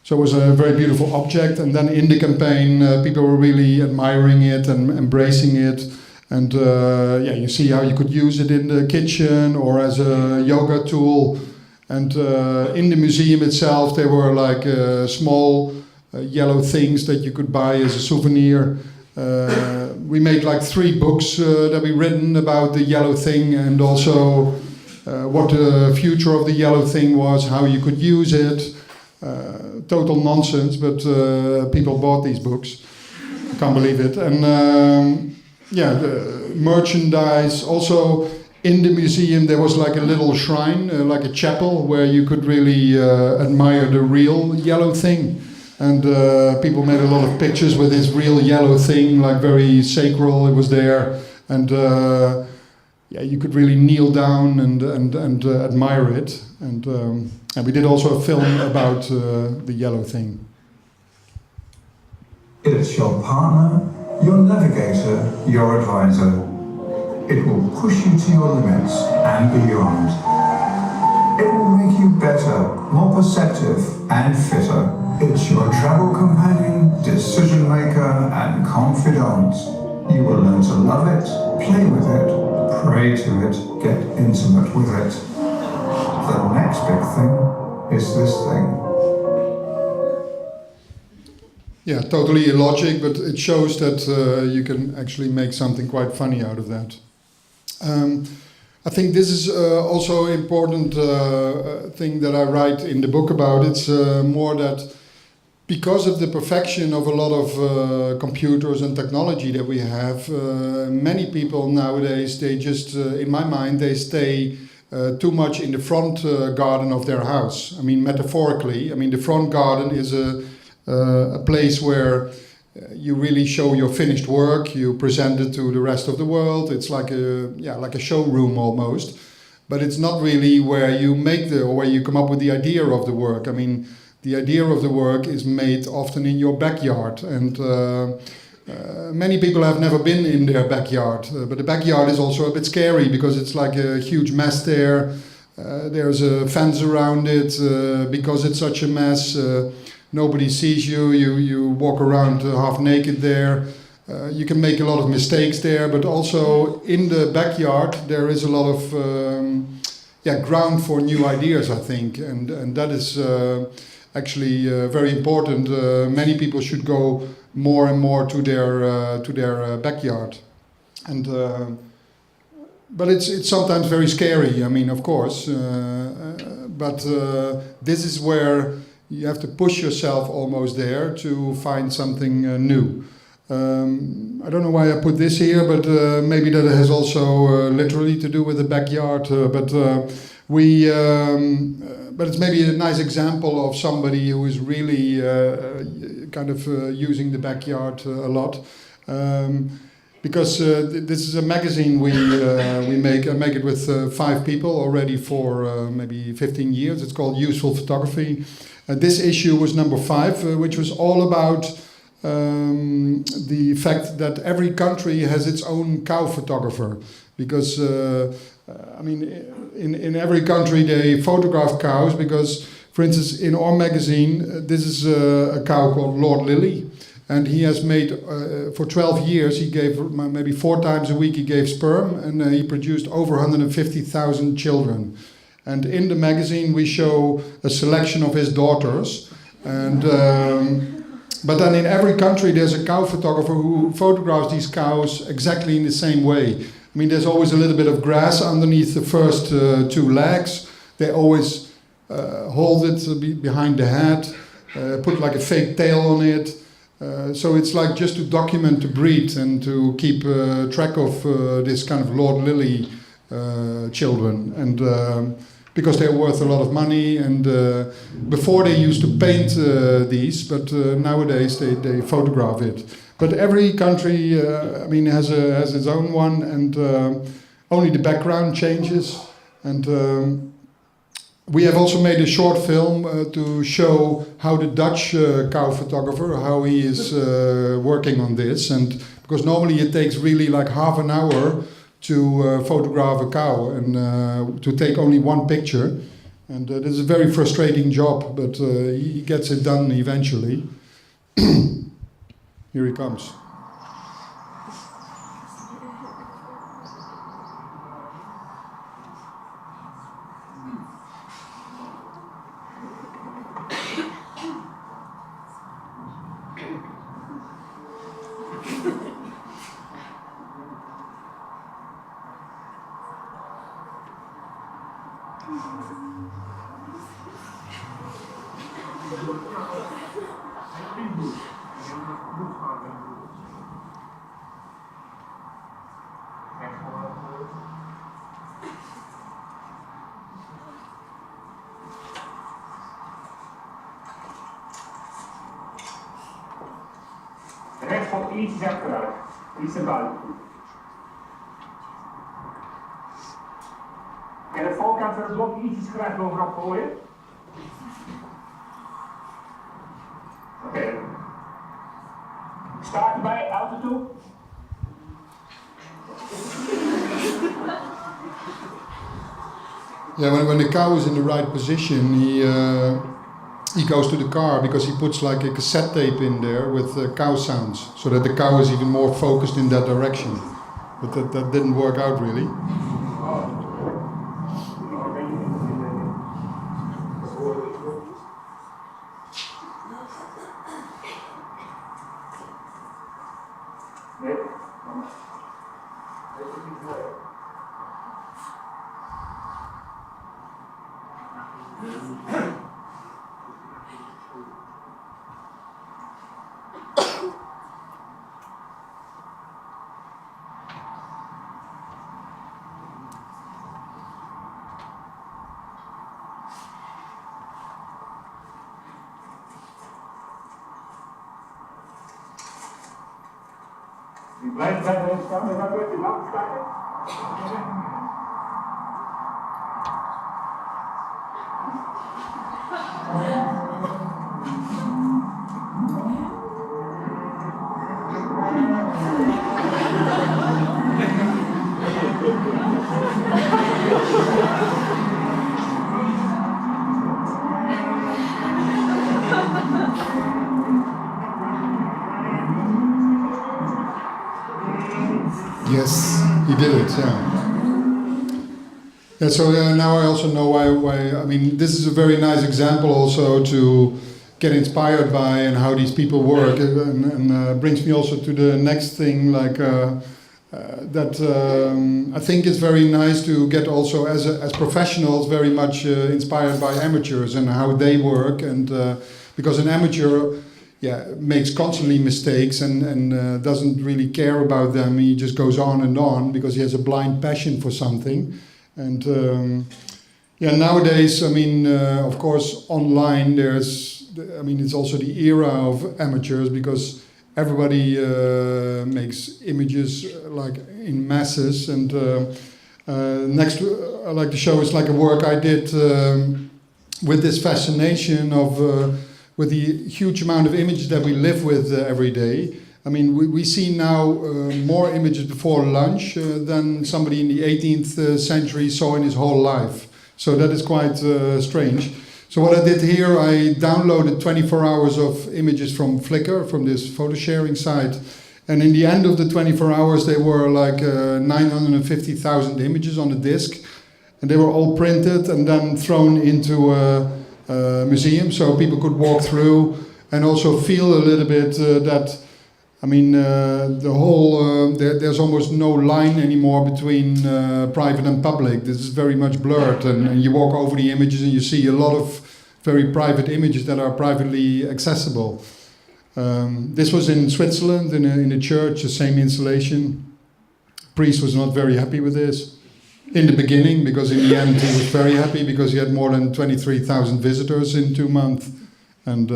Speaker 1: so it was a very beautiful object. And then in the campaign, people were really admiring it and embracing it. And you see how you could use it in the kitchen or as a yoga tool. And in the museum itself, there were like small yellow things that you could buy as a souvenir. We made like 3 books that we written about the yellow thing, and also what the future of the yellow thing was, how you could use it. Total nonsense, but people bought these books. Can't believe it. And the merchandise. Also in the museum there was like a little shrine, like a chapel, where you could really admire the real yellow thing. And people made a lot of pictures with this real yellow thing, like very sacral. It was there, and you could really kneel down and admire it. And we did also a film about the yellow thing.
Speaker 7: It's your partner, your navigator, your advisor. It will push you to your limits and beyond. It will make you better, more perceptive and fitter. It's your travel companion, decision maker and confidant. You will learn to love it, play with it, pray to it, get intimate with it. The next big thing is this thing.
Speaker 1: Yeah, totally illogic, but it shows that you can actually make something quite funny out of that. I think this is also an important thing that I write in the book about. It's more that because of the perfection of a lot of computers and technology that we have, many people nowadays, they just, in my mind, they stay too much in the front garden of their house. I mean, metaphorically, I mean, the front garden is a place where you really show your finished work, you present it to the rest of the world. It's like a showroom almost, but it's not really where you make or where you come up with the idea of the work. I mean, the idea of the work is made often in your backyard, and many people have never been in their backyard, but the backyard is also a bit scary because it's like a huge mess there. There's a fence around it because it's such a mess. Nobody sees you. You walk around half naked there. You can make a lot of mistakes there, but also in the backyard there is a lot of ground for new ideas, I think, and that is actually very important. Many people should go more and more to their backyard, and but it's sometimes very scary. I mean, of course, but this is where you have to push yourself almost there to find something new. I don't know why I put this here, but maybe that has also literally to do with the backyard. But it's maybe a nice example of somebody who is really using the backyard a lot. Because this is a magazine we make. I make it with 5 people already for maybe 15 years. It's called Useful Photography. This issue was number 5, which was all about the fact that every country has its own cow photographer. Because, in every country they photograph cows because, for instance, in our magazine, this is a cow called Lord Lily. And he has made, for 12 years, he gave maybe 4 times a week he gave sperm, and he produced over 150,000 children. And in the magazine we show a selection of his daughters. And but then in every country there's a cow photographer who photographs these cows exactly in the same way. I mean, there's always a little bit of grass underneath the first 2 legs. They always hold it behind the head, put like a fake tail on it. So it's like just to document the breed and to keep track of this kind of Lord Lily children. And because they're worth a lot of money, and before they used to paint these, but nowadays they photograph it. But every country, has its own one, and only the background changes. And we have also made a short film to show how the Dutch cow photographer, how he is working on this. And because normally it takes really like half an hour to photograph a cow and to take only 1 picture. And this is a very frustrating job, but he gets it done eventually. Here he comes.
Speaker 4: Rechts komt iets achteruit, iets naar buiten. En de voorkant van het blok ietsjes graag bovenop gooien. Oké. Staart erbij, auto toe.
Speaker 1: Yeah, when the cow is in the right position, he goes to the car because he puts like a cassette tape in there with cow sounds, so that the cow is even more focused in that direction. But that didn't work out really.
Speaker 4: Blijf erin staan, en dan wordt je lamp starten.
Speaker 1: Yes, he did it, yeah. Yeah, so now I also know why, I mean, this is a very nice example also to get inspired by and how these people work, and brings me also to the next thing, like that I think it's very nice to get also as professionals very much inspired by amateurs and how they work, and because an amateur makes constantly mistakes and doesn't really care about them. He just goes on because he has a blind passion for something. And nowadays, I mean, of course, online it's also the era of amateurs, because everybody makes images like in masses. And next, I like to show is like a work I did with this fascination of with the huge amount of images that we live with every day. I mean, we see now more images before lunch than somebody in the 18th century saw in his whole life. So that is quite strange. So what I did here, I downloaded 24 hours of images from Flickr, from this photo sharing site. And in the end of the 24 hours, there were like 950,000 images on the disk. And they were all printed and then thrown into museum, so people could walk through and also feel a little bit that, I mean, the whole, there's almost no line anymore between private and public. This is very much blurred, and you walk over the images and you see a lot of very private images that are privately accessible. This was in Switzerland, in a church, the same installation. Priest was not very happy with this in the beginning, because in the end he was very happy because he had more than 23,000 visitors in 2 months. And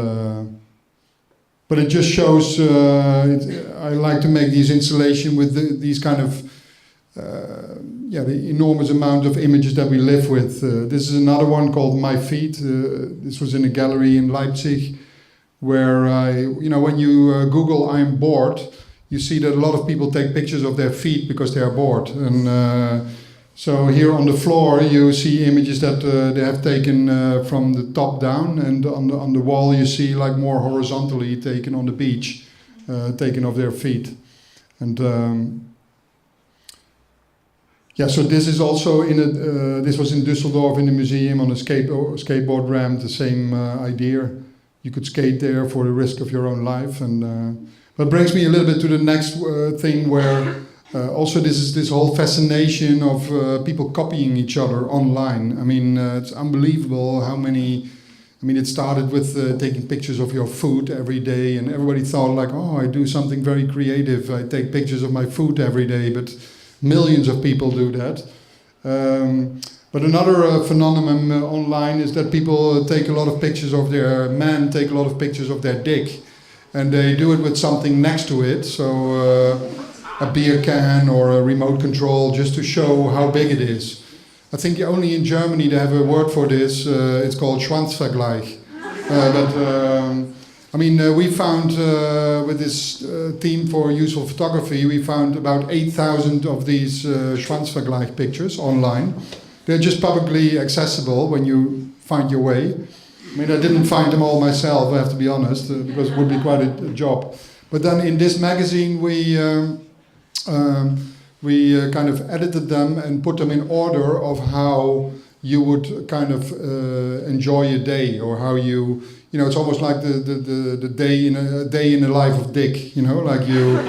Speaker 1: but it just shows, I like to make these installations with these kind of, the enormous amount of images that we live with. This is another one called My Feet. This was in a gallery in Leipzig, where when you Google "I'm bored," you see that a lot of people take pictures of their feet because they are bored. And so here on the floor you see images that they have taken from the top down, and on the wall you see like more horizontally taken on the beach, taken of their feet. And so this is also this was in Düsseldorf in the museum on a skateboard ramp, the same idea. You could skate there for the risk of your own life. And but brings me a little bit to the next thing, where Also, this whole fascination of people copying each other online. I mean, it's unbelievable how many. I mean, it started with taking pictures of your food every day, and everybody thought like, oh, I do something very creative. I take pictures of my food every day, but millions of people do that. But another phenomenon online is that people take a lot of pictures of their men, take a lot of pictures of their dick, and they do it with something next to it. So a beer can or a remote control, just to show how big it is. I think only in Germany they have a word for this. It's called Schwanzvergleich. I mean, we found with this team for useful photography, we found about 8,000 of these Schwanzvergleich pictures online. They're just publicly accessible when you find your way. I mean, I didn't find them all myself, I have to be honest, because it would be quite a job. But then in this magazine, we kind of edited them and put them in order of how you would kind of enjoy a day, or how you know, it's almost like the day in the life of Dick, you know, like you.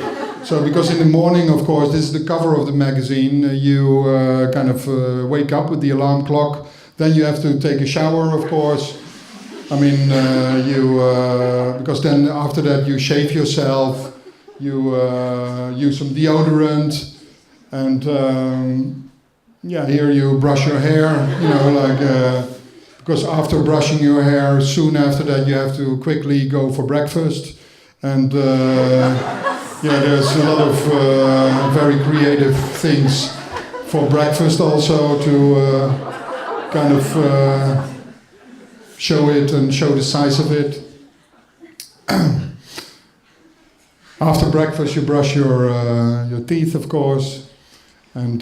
Speaker 1: So because in the morning, of course, this is the cover of the magazine. You kind of wake up with the alarm clock. Then you have to take a shower, of course. I mean, because then after that you shave yourself. You use some deodorant. And here you brush your hair, you know, like, because after brushing your hair, soon after that you have to quickly go for breakfast. And there's a lot of very creative things for breakfast also to kind of show it and show the size of it. After breakfast you brush your teeth, of course. And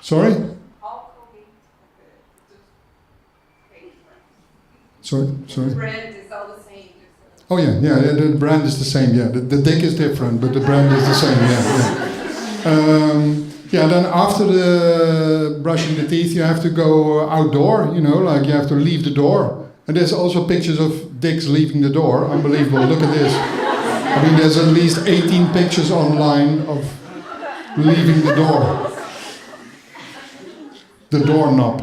Speaker 1: sorry? Sorry?
Speaker 6: The brand is all the same.
Speaker 1: Oh yeah, the brand is the same, yeah. The dick is different, but the brand is the same, yeah. Then after the brushing the teeth, you have to go outdoor, you know, like you have to leave the door. And there's also pictures of dicks leaving the door. Unbelievable, look at this. I mean, there's at least 18 pictures online of leaving the door. The doorknob.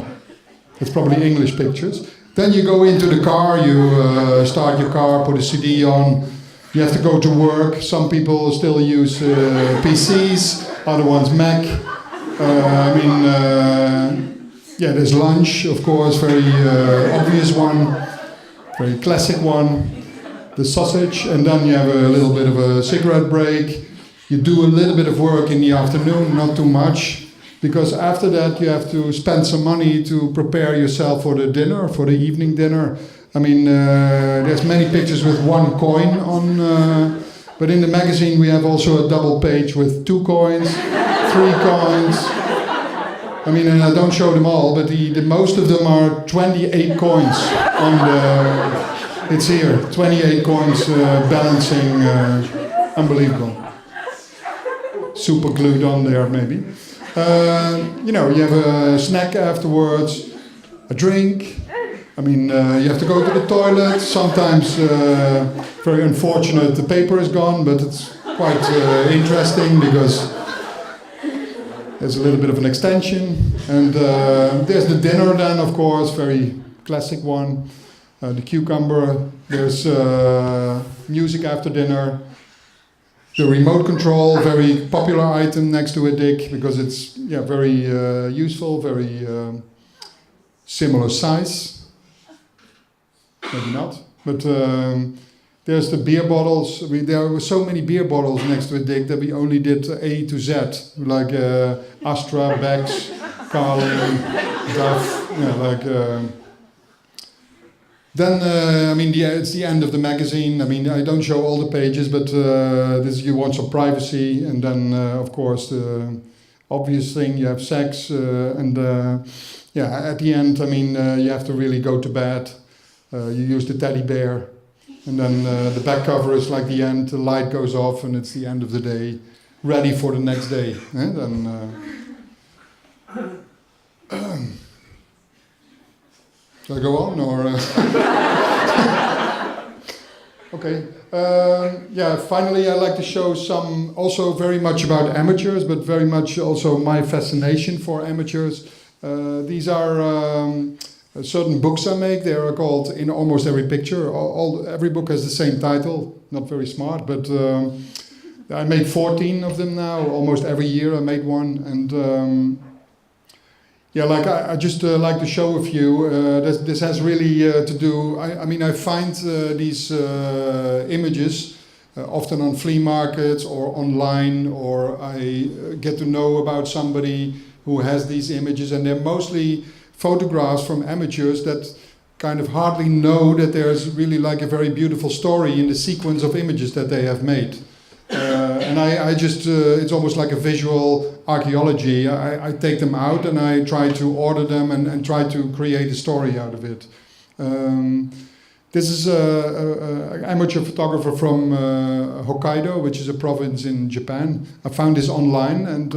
Speaker 1: It's probably English pictures. Then you go into the car, you start your car, put a CD on. You have to go to work. Some people still use PCs, other ones Mac. There's lunch, of course, very obvious one, very classic one. The sausage, and then you have a little bit of a cigarette break. You do a little bit of work in the afternoon, not too much, because after that you have to spend some money to prepare yourself for the dinner, for the evening dinner. I mean, there's many pictures with 1 coin on, but in the magazine we have also a double page with 2 coins, 3 coins. I mean, and I don't show them all, but the most of them are 28 coins on the. It's here, 28 coins balancing, unbelievable. Super glued on there, maybe. You have a snack afterwards, a drink. I mean, you have to go to the toilet. Sometimes, very unfortunate, the paper is gone, but it's quite interesting because there's a little bit of an extension. And there's the dinner then, of course, very classic one. The cucumber, there's music after dinner. The remote control, very popular item next to a dick because it's very useful, very similar size. Maybe not, but there's the beer bottles. There were so many beer bottles next to a dick that we only did A to Z, like Astra, Beck's, Carling, Duff, Then, it's the end of the magazine. I mean, I don't show all the pages, but you want some privacy. And then, of course, the obvious thing, you have sex. At the end, you have to really go to bed. You use the teddy bear. And then the back cover is like the end. The light goes off and it's the end of the day. Ready for the next day. Shall I go on, or? Okay. Finally, I like to show some, also very much about amateurs, but very much also my fascination for amateurs. These are certain books I make. They are called In Almost Every Picture. Every book has the same title. Not very smart, but I made 14 of them now. Almost every year I made one. And I just like to show a few. This has really to do. I find these images often on flea markets or online, or I get to know about somebody who has these images, and they're mostly photographs from amateurs that kind of hardly know that there's really like a very beautiful story in the sequence of images that they have made. And I just, it's almost like a visual archaeology. I take them out and I try to order them and try to create a story out of it. This is an amateur photographer from Hokkaido, which is a province in Japan. I found this online, and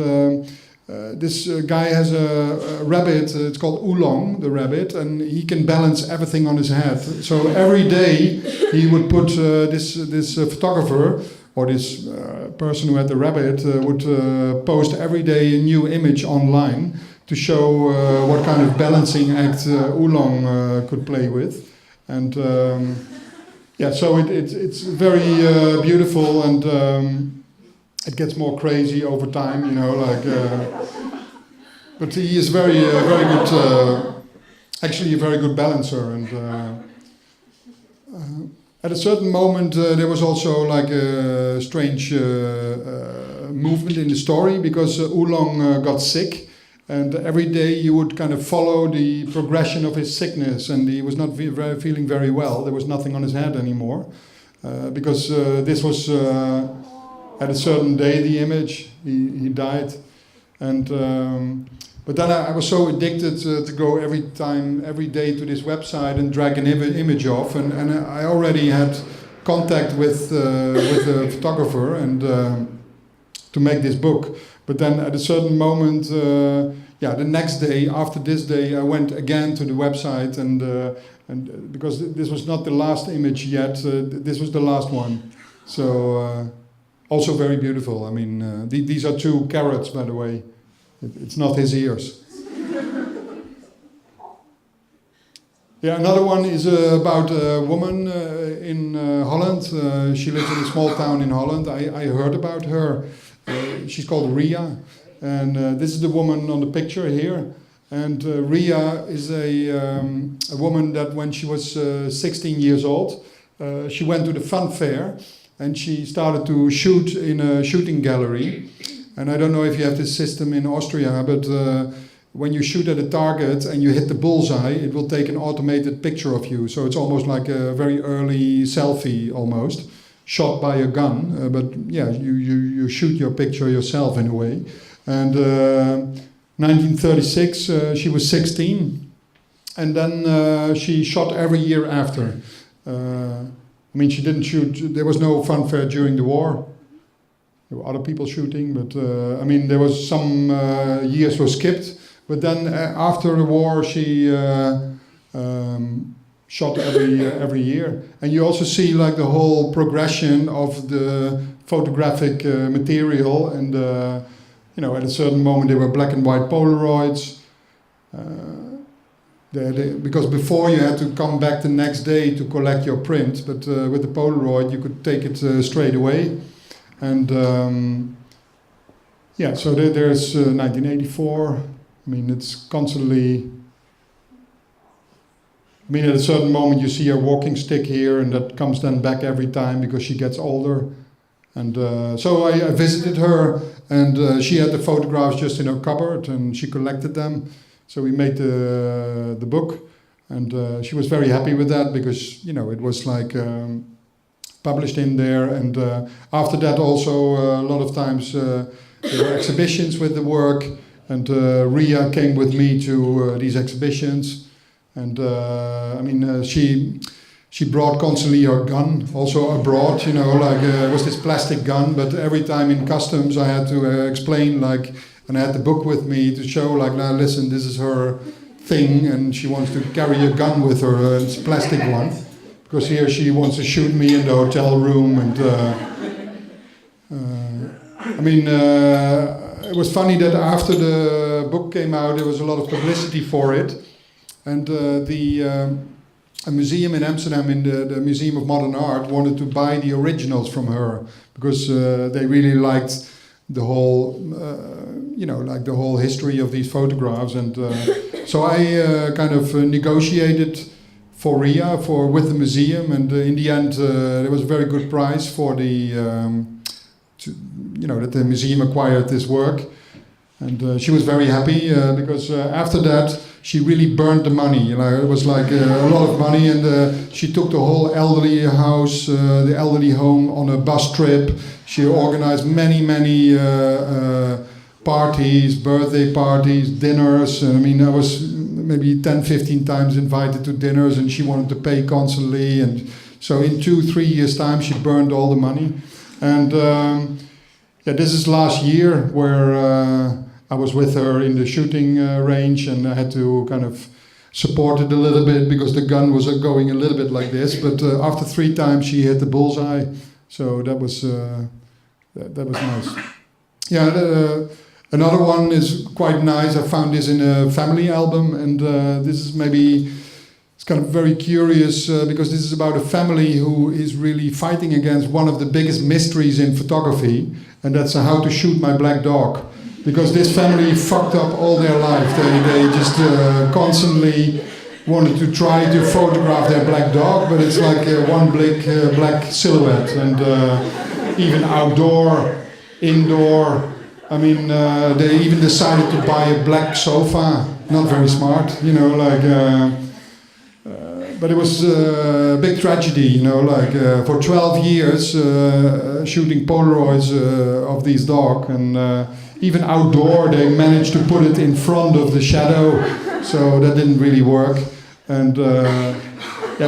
Speaker 1: this guy has a rabbit. It's called Oolong, the rabbit, and he can balance everything on his head. So every day he would put this photographer, or this person who had the rabbit, would post every day a new image online to show what kind of balancing act Oolong could play with. And so it's very beautiful, and it gets more crazy over time, you know, but he is very good, actually a very good balancer. And at a certain moment, there was also like a strange movement in the story, because Oolong got sick, and every day you would kind of follow the progression of his sickness, and he was not feeling very well. There was nothing on his head anymore, because this was at a certain day, the image, he died. And but then I was so addicted to go every day to this website and drag an image off, and I already had contact with a photographer and to make this book. But then at a certain moment, the next day, after this day, I went again to the website, and because this was not the last image yet, this was the last one. So also very beautiful. I mean, these are 2 carrots, by the way. It's not his ears. Another one is about a woman in Holland. She lives in a small town in Holland. I heard about her. She's called Ria, and this is the woman on the picture here. And Ria is a woman that when she was 16 years old, she went to the fun fair, and she started to shoot in a shooting gallery. And I don't know if you have this system in Austria, but when you shoot at a target and you hit the bullseye, it will take an automated picture of you. So it's almost like a very early selfie, almost, shot by a gun. But yeah, you shoot your picture yourself in a way. And 1936, she was 16. And then she shot every year after. I mean, she didn't shoot, there was no fun fair during the war. There were other people shooting, but I mean, there was some years were skipped. But then after the war, she shot every year. And you also see like the whole progression of the photographic material. And at a certain moment, there were black and white Polaroids. Because before you had to come back the next day to collect your print, but with the Polaroid you could take it straight away. And so there's 1984. I mean, it's constantly. I mean, at a certain moment you see a walking stick here, and that comes then back every time because she gets older. And so I visited her, and she had the photographs just in her cupboard, and she collected them. So we made the book, and she was very happy with that because it was like published in there. And after that, also a lot of times there were exhibitions with the work, and Ria came with me to these exhibitions. And she brought constantly her gun, also abroad. It was this plastic gun, but every time in customs I had to explain and I had the book with me to show now listen, this is her thing, and she wants to carry a gun with her. It's a plastic one, because here she wants to shoot me in the hotel room, and it was funny that after the book came out, there was a lot of publicity for it, and a museum in Amsterdam, in the Museum of Modern Art, wanted to buy the originals from her because they really liked the whole, like the whole history of these photographs, and so I kind of negotiated for RIA with the museum, and in the end there was a very good price for the that the museum acquired this work, and she was very happy because after that she really burned the money. It was like a lot of money, and she took the whole elderly house, the elderly home, on a bus trip. She organized many parties, birthday parties, dinners. I was maybe 10-15 times invited to dinners, and she wanted to pay constantly, and so in 2-3 years time she burned all the money. And this is last year where I was with her in the shooting range, and I had to kind of support it a little bit because the gun was going a little bit like this, but after 3 times she hit the bullseye, so that was nice. Another one is quite nice. I found this in a family album, and this is it's kind of very curious because this is about a family who is really fighting against one of the biggest mysteries in photography, and that's how to shoot my black dog. Because this family fucked up all their life. They just constantly wanted to try to photograph their black dog, but it's like one big black silhouette, and even outdoor, indoor. They even decided to buy a black sofa. Not very smart, but it was a big tragedy, for 12 years shooting Polaroids of this dog, and even outdoor they managed to put it in front of the shadow, so that didn't really work. And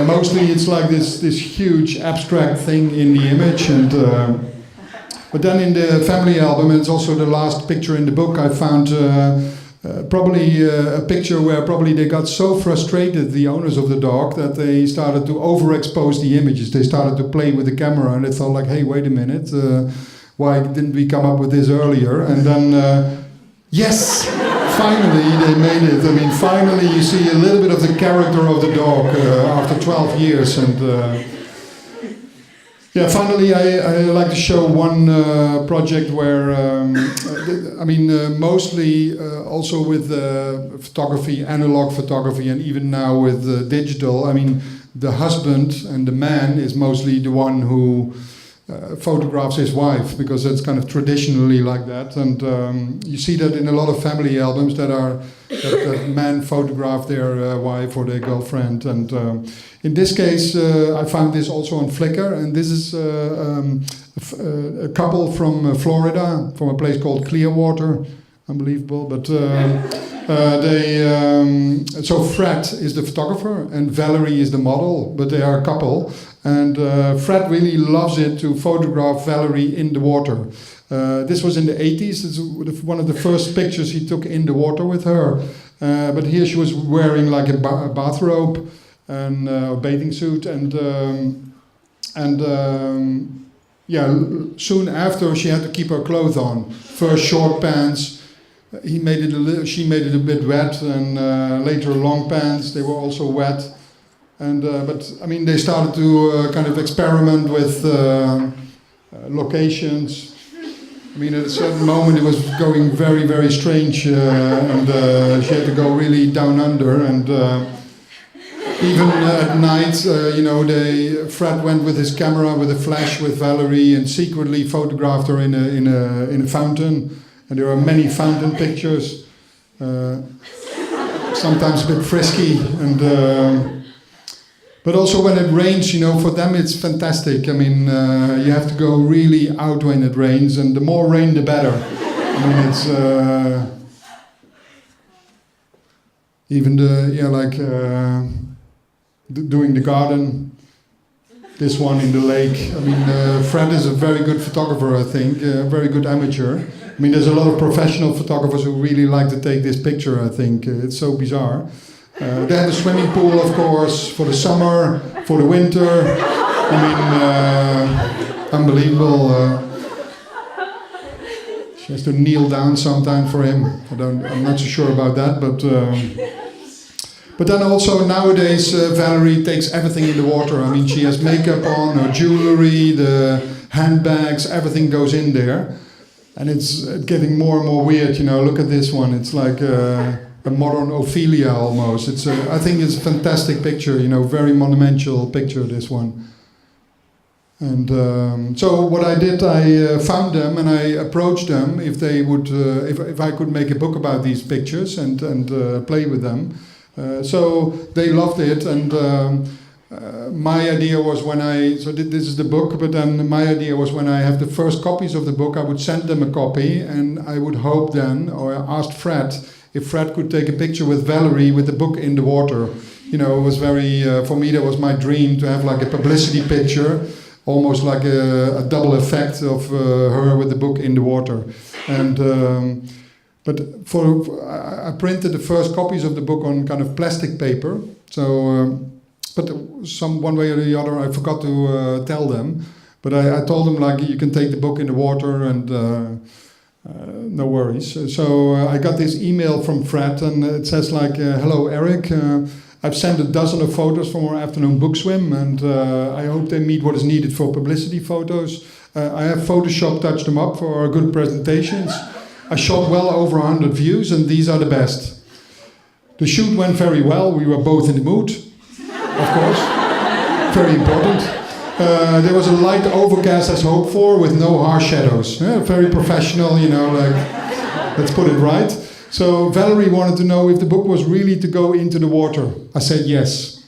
Speaker 1: mostly it's like this huge abstract thing in the image, and but then in the family album, and it's also the last picture in the book, I found probably a picture where probably they got so frustrated, the owners of the dog, that they started to overexpose the images. They started to play with the camera, and they thought like, hey, wait a minute, why didn't we come up with this earlier? And then, yes, finally they made it. Finally you see a little bit of the character of the dog after 12 years. And finally I like to show one project where, mostly also with photography, analog photography, and even now with digital. The husband and the man is mostly the one who photographs his wife, because that's kind of traditionally like that, and you see that in a lot of family albums that men photograph their wife or their girlfriend, and in this case I found this also on Flickr, and this is a couple from Florida, from a place called Clearwater, unbelievable, but so Fred is the photographer and Valerie is the model, but they are a couple. And Fred really loves it to photograph Valerie in the water. This was in the 80s. It's one of the first pictures he took in the water with her. But here she was wearing like a bathrobe and a bathing suit. And soon after she had to keep her clothes on. First short pants. She made it a bit wet, and later long pants. They were also wet. And but they started to kind of experiment with locations. At a certain moment it was going very, very strange, and she had to go really down under. And even at night, Fred went with his camera with a flash with Valerie and secretly photographed her in a fountain. And there are many fountain pictures, sometimes a bit frisky, and. But also when it rains, for them it's fantastic. You have to go really out when it rains, and the more rain, the better. It's even doing the garden. This one in the lake. Fred is a very good photographer, I think, a very good amateur. There's a lot of professional photographers who really like to take this picture, I think. It's so bizarre. They have a swimming pool, of course, for the summer, for the winter. I mean, unbelievable. She has to kneel down sometime for him. I'm not so sure about that, but then also nowadays Valerie takes everything in the water. I mean, she has makeup on, her jewelry, the handbags, everything goes in there. And it's getting more and more weird, you know. Look at this one. It's like a modern Ophelia almost. I think it's a fantastic picture, you know, very monumental picture, this one. And so what I did, I found them and I approached them if they would, if I could make a book about these pictures and play with them. So they loved it, and my idea was this is the book, but then my idea was when I have the first copies of the book, I would send them a copy, and I would hope then, or I asked Fred, if Fred could take a picture with Valerie with the book in the water. You know, it was very, for me that was my dream, to have like a publicity picture, almost like a double effect of her with the book in the water. And but I printed the first copies of the book on kind of plastic paper. So, but one way or the other, I forgot to tell them. But I told them, like, you can take the book in the water and no worries. So I got this email from Fred, and it says like, hello Erik, I've sent a dozen of photos from our afternoon book swim, and I hope they meet what is needed for publicity photos. I have Photoshop touched them up for good presentations. I shot well over 100 views, and these are the best. The shoot went very well. We were both in the mood, of course. Very important. There was a light overcast as hoped for, with no harsh shadows. Very professional, you know, like, let's put it right. So Valerie wanted to know if the book was really to go into the water. I said yes.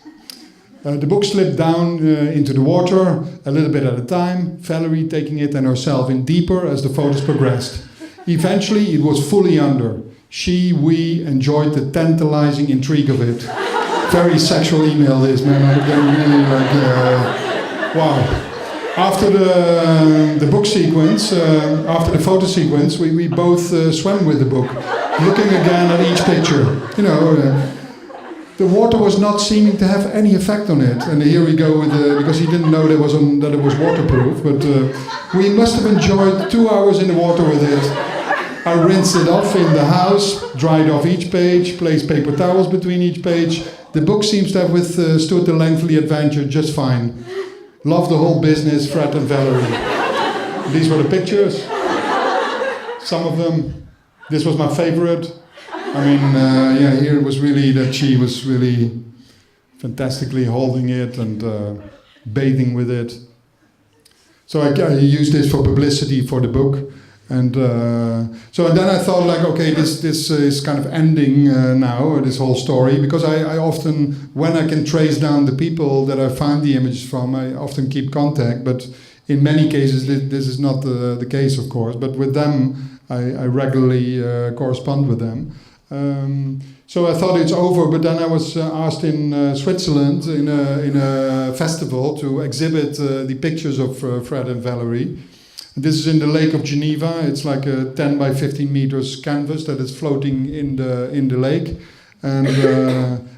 Speaker 1: The book slipped down into the water, a little bit at a time, Valerie taking it and herself in deeper as the photos progressed. Eventually it was fully under. We enjoyed the tantalizing intrigue of it. Very sexual email this, man. I'm really like, wow. After the book sequence, after the photo sequence, we both swam with the book, looking again at each picture. You know, the water was not seeming to have any effect on it. And here we go with because he didn't know that it was waterproof. But we must have enjoyed 2 hours in the water with it. I rinsed it off in the house, dried off each page, placed paper towels between each page. The book seems to have withstood the lengthy adventure just fine. Love the whole business, Fred and Valerie. These were the pictures. Some of them. This was my favorite. I mean, here it was really that she was really fantastically holding it and bathing with it. So I used this for publicity for the book. And then I thought, like, okay, this is kind of ending now, this whole story, because I often, when I can trace down the people that I found the images from, I often keep contact, but in many cases this is not the case, of course, but with them I regularly correspond with them. So I thought it's over, but then I was asked in Switzerland in a festival to exhibit the pictures of Fred and Valerie. This is in the Lake of Geneva. It's like a 10 by 15 meters canvas that is floating in the lake. And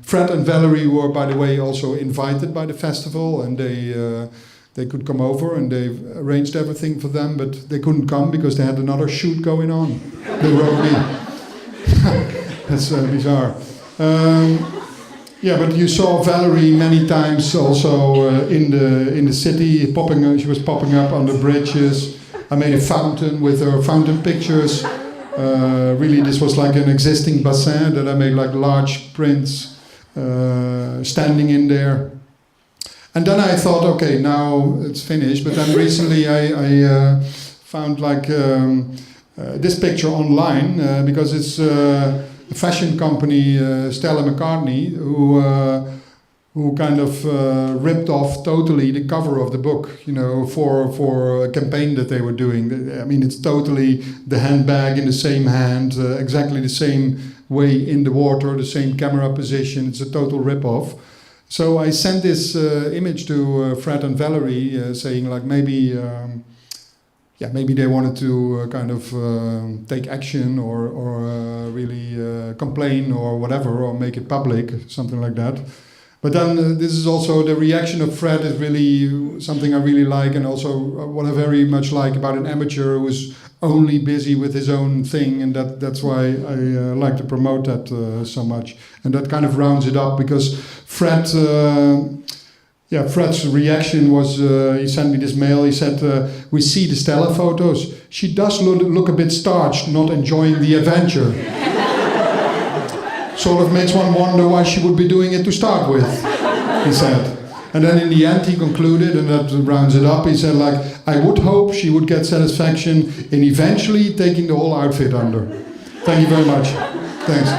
Speaker 1: Fred and Valerie were, by the way, also invited by the festival, and they could come over, and they arranged everything for them, but they couldn't come because they had another shoot going on. They wrote me. That's bizarre. Yeah, but you saw Valerie many times also in the city, she was popping up on the bridges. I made a fountain with her fountain pictures. Really, this was like an existing bassin that I made like large prints standing in there. And then I thought, okay, now it's finished. But then recently I found like this picture online because it's a fashion company, Stella McCartney, who kind of ripped off totally the cover of the book, you know, for a campaign that they were doing. I mean, it's totally the handbag in the same hand, exactly the same way in the water, the same camera position. It's a total rip-off. So I sent this image to Fred and Valerie, saying like maybe they wanted to kind of take action or really complain or whatever, or make it public, something like that. But then this is also the reaction of Fred is really something I really like, and also what I very much like about an amateur who is only busy with his own thing, and that's why I like to promote that so much. And that kind of rounds it up, because Fred's reaction was, he sent me this mail, he said, we see the Stella photos. She does look a bit starched, not enjoying the adventure. Sort of makes one wonder why she would be doing it to start with, he said. And then in the end he concluded, and that rounds it up, he said, like, I would hope she would get satisfaction in eventually taking the whole outfit under. Thank you very much. Thanks.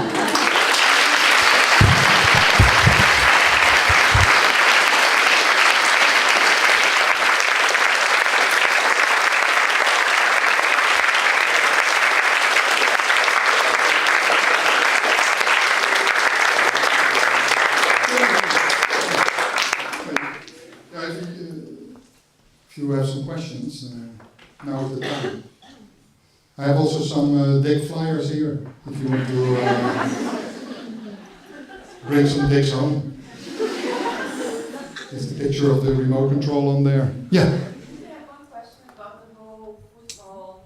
Speaker 1: If you have some questions, now is the time. I have also some dick flyers here, if you want to bring some dicks home. There's the picture of the remote control on there. Yeah?
Speaker 8: I have one question about the whole football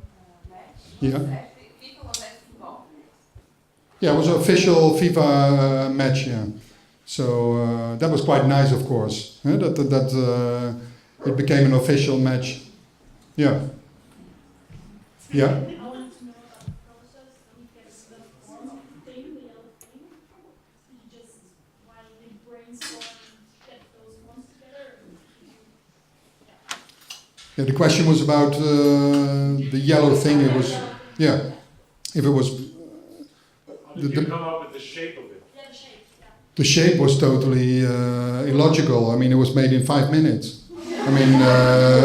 Speaker 8: match.
Speaker 1: Yeah.
Speaker 8: FIFA was actually involved in it.
Speaker 1: Yeah, it was an official FIFA match, yeah. So that was quite nice, of course. It became an official match. Yeah. Yeah.
Speaker 9: I wanted to know about the process. He gets the form of the thing, the yellow thing. He just, while they brainstorm, get those forms together.
Speaker 1: Yeah, the question was about the yellow thing. It was, yeah. If it was.
Speaker 10: Did you come up with the shape of it?
Speaker 9: Yeah, the shape. Yeah.
Speaker 1: The shape was totally illogical. I mean, it was made in 5 minutes. I mean,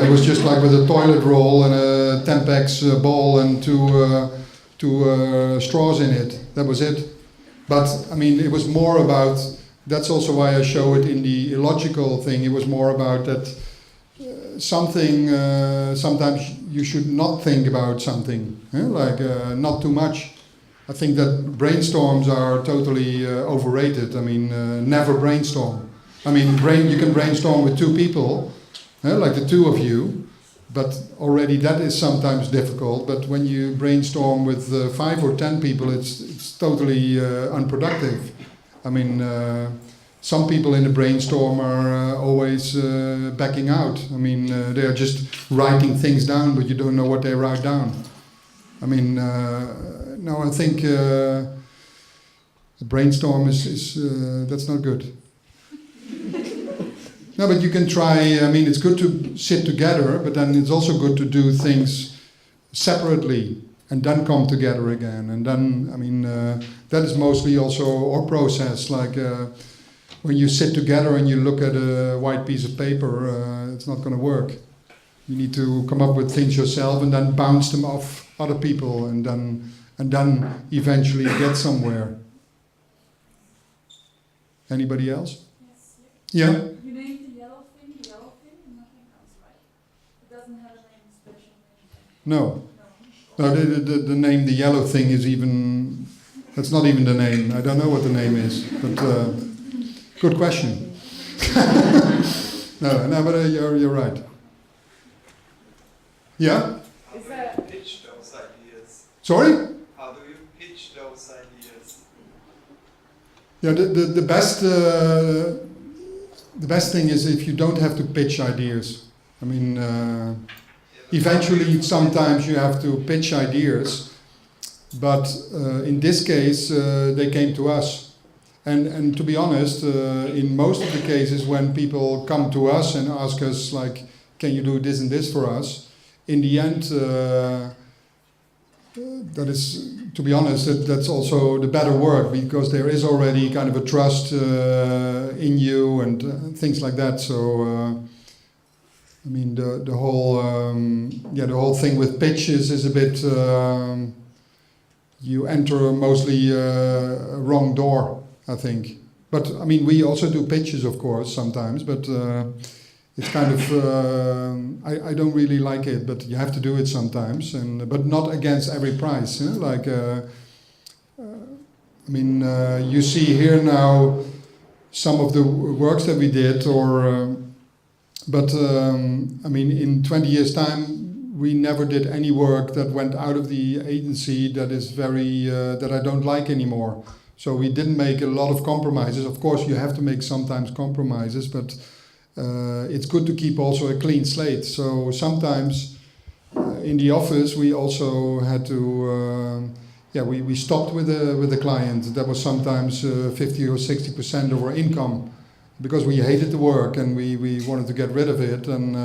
Speaker 1: it was just like with a toilet roll and a Tempex ball and two straws in it. That was it. But, I mean, it was more about, that's also why I show it in the illogical thing. It was more about that something, sometimes you should not think about something, like not too much. I think that brainstorms are totally overrated. I mean, never brainstorm. I mean, you can brainstorm with 2 people, like the 2 of you, but already that is sometimes difficult. But when you brainstorm with 5 or 10 people, it's totally unproductive. I mean, some people in the brainstorm are always backing out. I mean, they are just writing things down, but you don't know what they write down. I mean, no, I think a brainstorm is that's not good. No, but you can try. I mean, it's good to sit together, but then it's also good to do things separately and then come together again. And then, I mean, that is mostly also our process. Like when you sit together and you look at a white piece of paper, it's not going to work. You need to come up with things yourself and then bounce them off other people, and then eventually get somewhere. Anybody else?
Speaker 6: Yes.
Speaker 1: Yeah.
Speaker 6: You named the yellow thing, and nothing else, right? It doesn't have a name, special name.
Speaker 1: No. No, the name, the yellow thing is even, that's not even the name. I don't know what the name is, but good question. No, but you're right. Yeah?
Speaker 11: How do you pitch those ideas?
Speaker 1: Sorry?
Speaker 11: How do you pitch those ideas?
Speaker 1: Yeah, the best thing is if you don't have to pitch ideas. I mean, eventually sometimes you have to pitch ideas, but in this case they came to us. And to be honest, in most of the cases when people come to us and ask us like, can you do this and this for us? In the end, that is, to be honest, that's also the better work, because there is already kind of a trust in you and things like that. So, I mean, the whole thing with pitches is a bit. You enter mostly a wrong door, I think. But I mean, we also do pitches, of course, sometimes, but. It's kind of, I don't really like it, but you have to do it sometimes, but not against every price. Like, I mean, you see here now some of the works that we did, but I mean, in 20 years' time, we never did any work that went out of the agency that is that I don't like anymore. So we didn't make a lot of compromises. Of course, you have to make sometimes compromises, but it's good to keep also a clean slate. So sometimes in the office, we also had to, we stopped with the client. That was sometimes 50 or 60% of our income, because we hated the work and we wanted to get rid of it, and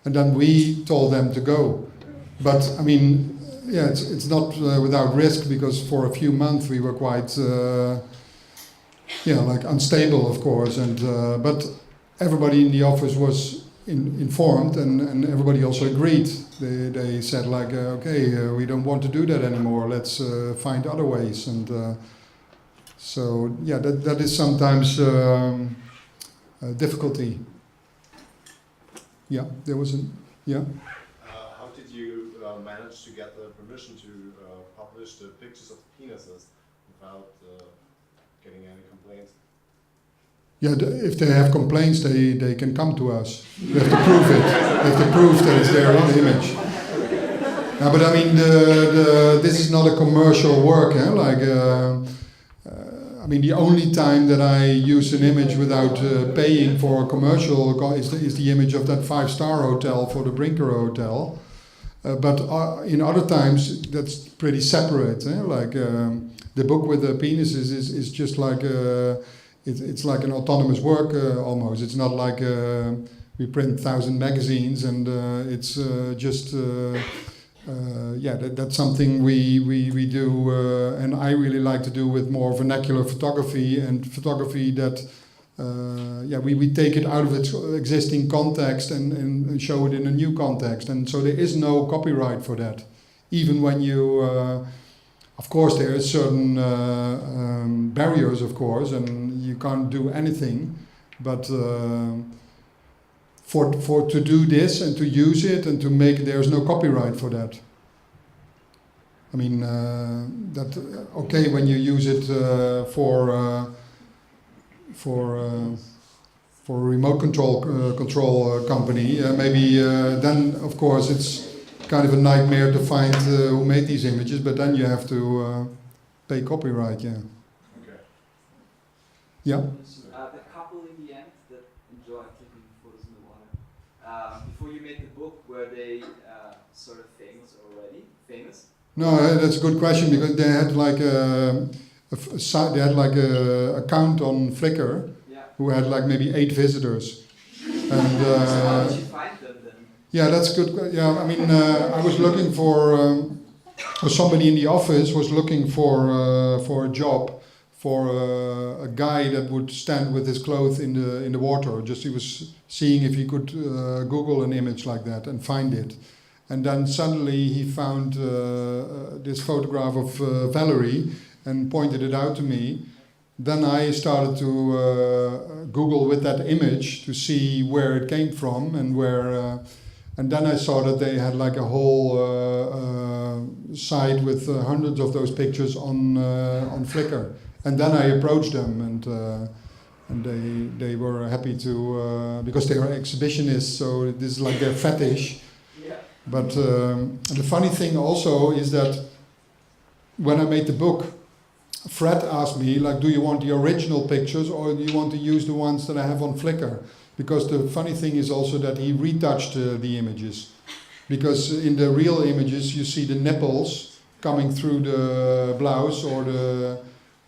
Speaker 1: then we told them to go. But I mean, it's not without risk, because for a few months we were quite, like unstable, of course, and but everybody in the office was informed, and everybody also agreed. They said like, okay, we don't want to do that anymore. Let's find other ways, and so that is sometimes difficulty. Yeah, there was
Speaker 10: How did you manage to get the permission to publish the pictures of the penises without getting any complaints?
Speaker 1: Yeah, if they have complaints, they can come to us. They have to prove it. They have to prove that it's their own image. Yeah, but I mean, this is not a commercial work. I mean, the only time that I use an image without paying for a commercial is the image of that 5-star hotel for the Brinker Hotel. But in other times, that's pretty separate. The book with the penises is just like it's like an autonomous work almost. It's not like we print 1,000 magazines and it's just that's something we do, and I really like to do with more vernacular photography and photography that we take it out of its existing context and show it in a new context, and so there is no copyright for that. Even when you, of course, there are certain barriers, of course, and you can't do anything, but. For to do this and to use it and to make, there's no copyright for that. I mean, okay, when you use it for a remote control company, maybe then of course it's kind of a nightmare to find who made these images, but then you have to pay copyright. Yeah.
Speaker 10: Okay.
Speaker 1: Yeah.
Speaker 12: The couple in the end that enjoyed taking photos in the water. Before you made the book, were they sort of famous already? Famous?
Speaker 1: No, that's a good question, because they had like a account on Flickr, who had like maybe 8 visitors. And
Speaker 12: so how did you find them then?
Speaker 1: Yeah, that's good. Yeah, I mean, I was looking for somebody in the office was looking for a job for a guy that would stand with his clothes in the water. Just he was seeing if he could Google an image like that and find it. And then suddenly he found this photograph of Valerie and pointed it out to me. Then I started to Google with that image to see where it came from and where. And then I saw that they had like a whole site with hundreds of those pictures on Flickr. And then I approached them, and they were happy to because they are exhibitionists, so this is like their fetish. Yeah. But the funny thing also is that when I made the book, Fred asked me, like, do you want the original pictures or do you want to use the ones that I have on Flickr? Because the funny thing is also that he retouched the images. Because in the real images you see the nipples coming through the blouse or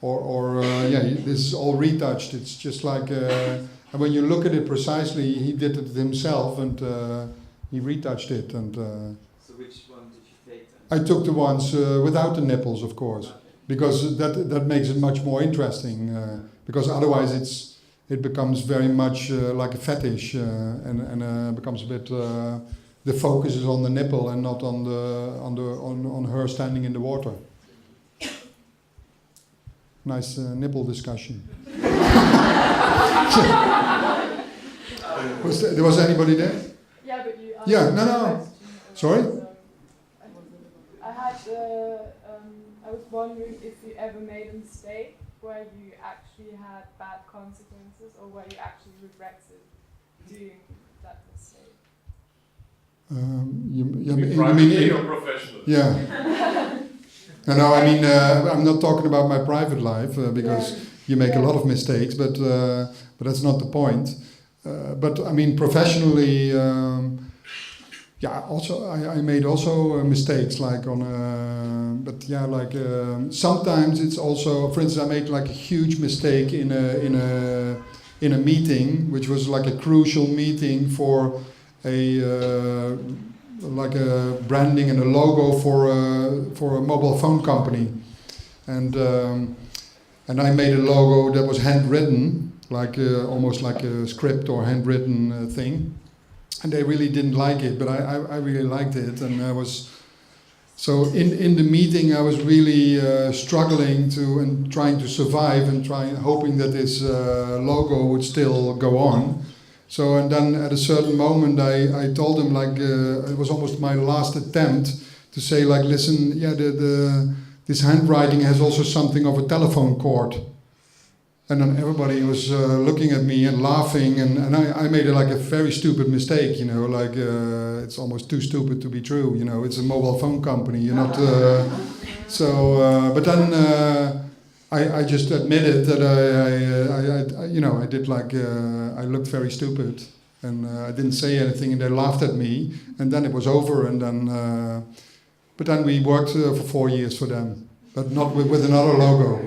Speaker 1: this is all retouched. It's just like, and when you look at it precisely, he did it himself and he retouched it. And
Speaker 12: so which one did you take then?
Speaker 1: I took the ones without the nipples, of course, because that makes it much more interesting. Because otherwise it becomes very much like a fetish and becomes a bit. The focus is on the nipple and not on her standing in the water. Nice nipple discussion. Was anybody there?
Speaker 6: Yeah, but you.
Speaker 1: Yeah, no. Sorry.
Speaker 6: I had. I was
Speaker 13: wondering if you ever made a mistake where you actually had bad consequences or where you actually regretted doing that mistake.
Speaker 10: Privately or professionally?
Speaker 1: Yeah. No, I mean, I'm not talking about my private life because you make a lot of mistakes, but that's not the point. But I mean, professionally, also I made also mistakes, like sometimes it's also, for instance, I made like a huge mistake in a meeting, which was like a crucial meeting for a branding and a logo for a mobile phone company, and I made a logo that was handwritten, like almost like a script or handwritten thing, and they really didn't like it, but I really liked it, and I was so in the meeting I was really struggling and trying to survive and hoping that this logo would still go on. So, and then at a certain moment I told him, like, it was almost my last attempt to say, like, listen, this handwriting has also something of a telephone cord. And then everybody was looking at me and laughing, and I made like a very stupid mistake, like it's almost too stupid to be true, it's a mobile phone company, you're not, but then I just admitted that I did like, I looked very stupid, and I didn't say anything, and they laughed at me, and then it was over, and then, but then we worked for 4 years for them, but not with another logo,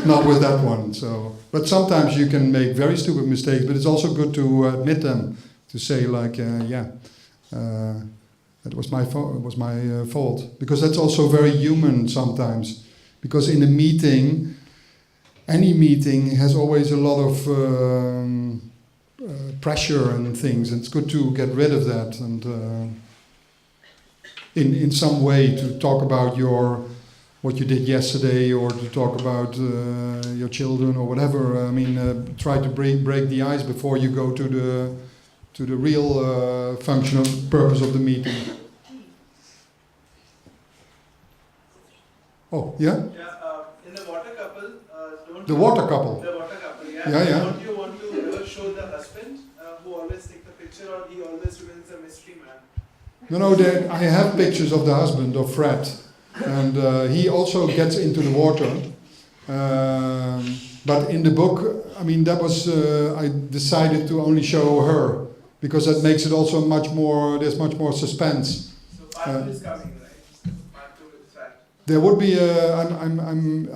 Speaker 1: not with that one. So, but sometimes you can make very stupid mistakes, but it's also good to admit them, to say like, that was my fault. It was my fault, because that's also very human sometimes. Because in a meeting, any meeting has always a lot of pressure and things, and it's good to get rid of that and in some way to talk about what you did yesterday, or to talk about your children or whatever. I mean, try to break the ice before you go to the real functional purpose of the meeting. Oh, yeah?
Speaker 11: In the water couple,
Speaker 1: The water couple?
Speaker 11: The water couple, yeah.
Speaker 1: Yeah.
Speaker 11: Don't you want to show the husband who always takes the picture, or he always remains a mystery man?
Speaker 1: No, I have pictures of the husband, of Fred. And he also gets into the water. But in the book, I mean, that was, I decided to only show her, because that makes it also there's much more suspense.
Speaker 11: So part 2 is coming, right? Part 2 is fact.
Speaker 1: There would be,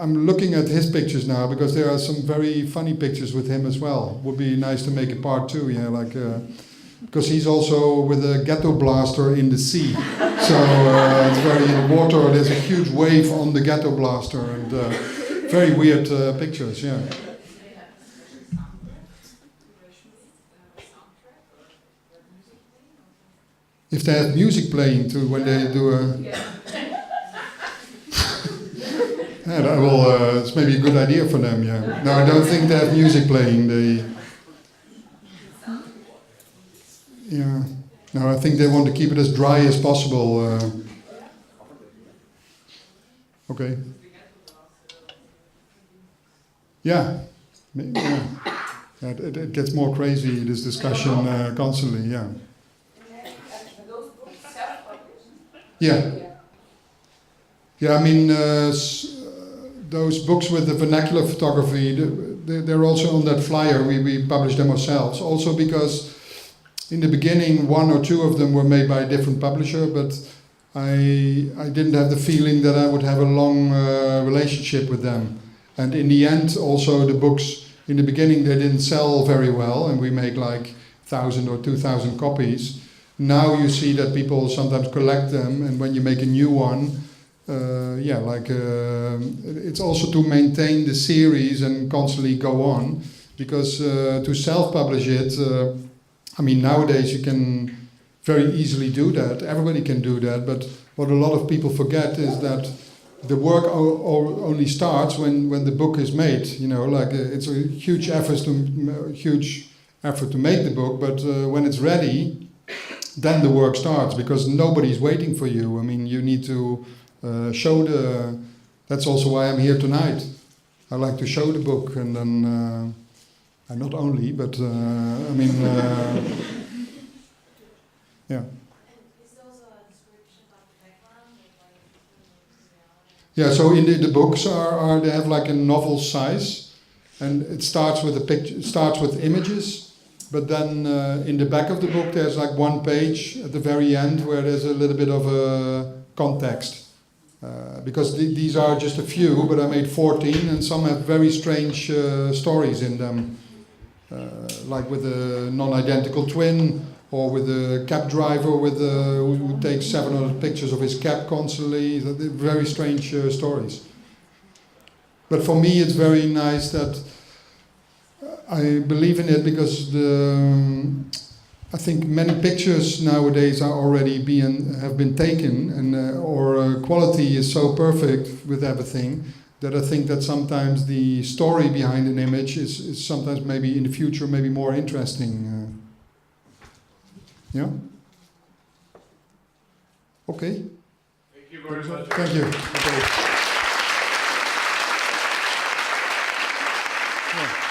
Speaker 1: I'm looking at his pictures now, because there are some very funny pictures with him as well. Would be nice to make a part 2, yeah, like, because he's also with a ghetto blaster in the sea. So it's very in the water, there's a huge wave on the ghetto blaster, and very weird pictures, yeah. If they have music playing too, when they do a... Yeah, that will, it's maybe a good idea for them, yeah. No, I don't think they have music playing, yeah. No, I think they want to keep it as dry as possible. Okay. Yeah. It gets more crazy, this discussion, constantly, yeah. Yeah. Yeah, I mean, those books with the vernacular photography, they're also on that flyer. We publish them ourselves. Also because in the beginning, 1 or 2 of them were made by a different publisher, but I didn't have the feeling that I would have a long relationship with them. And in the end, also the books, in the beginning, they didn't sell very well, and we make like 1,000 or 2,000 copies. Now you see that people sometimes collect them, and when you make a new one, it's also to maintain the series and constantly go on, because to self-publish it, I mean, nowadays you can very easily do that. Everybody can do that, but what a lot of people forget is that the work only starts when the book is made. It's a huge effort to make the book, but when it's ready, then the work starts, because nobody's waiting for you. I mean, you need to show that That's also why I'm here tonight. I like to show the book, and then not only, but I mean, yeah. Yeah, so in the books are they have like a novel size, and it starts with a picture. It starts with images, but then in the back of the book there's like one page at the very end where there's a little bit of a context, because these are just a few, but I made 14, and some have very strange stories in them, like with a non-identical twin, or with a cab driver who takes 700 pictures of his cab constantly. Very strange stories. But for me, it's very nice that I believe in it, because I think many pictures nowadays are already have been taken, and or quality is so perfect with everything that I think that sometimes the story behind an image is sometimes maybe in the future maybe more interesting. Yeah? Okay.
Speaker 11: Thank you very much.
Speaker 1: Thank you. Okay. Yeah.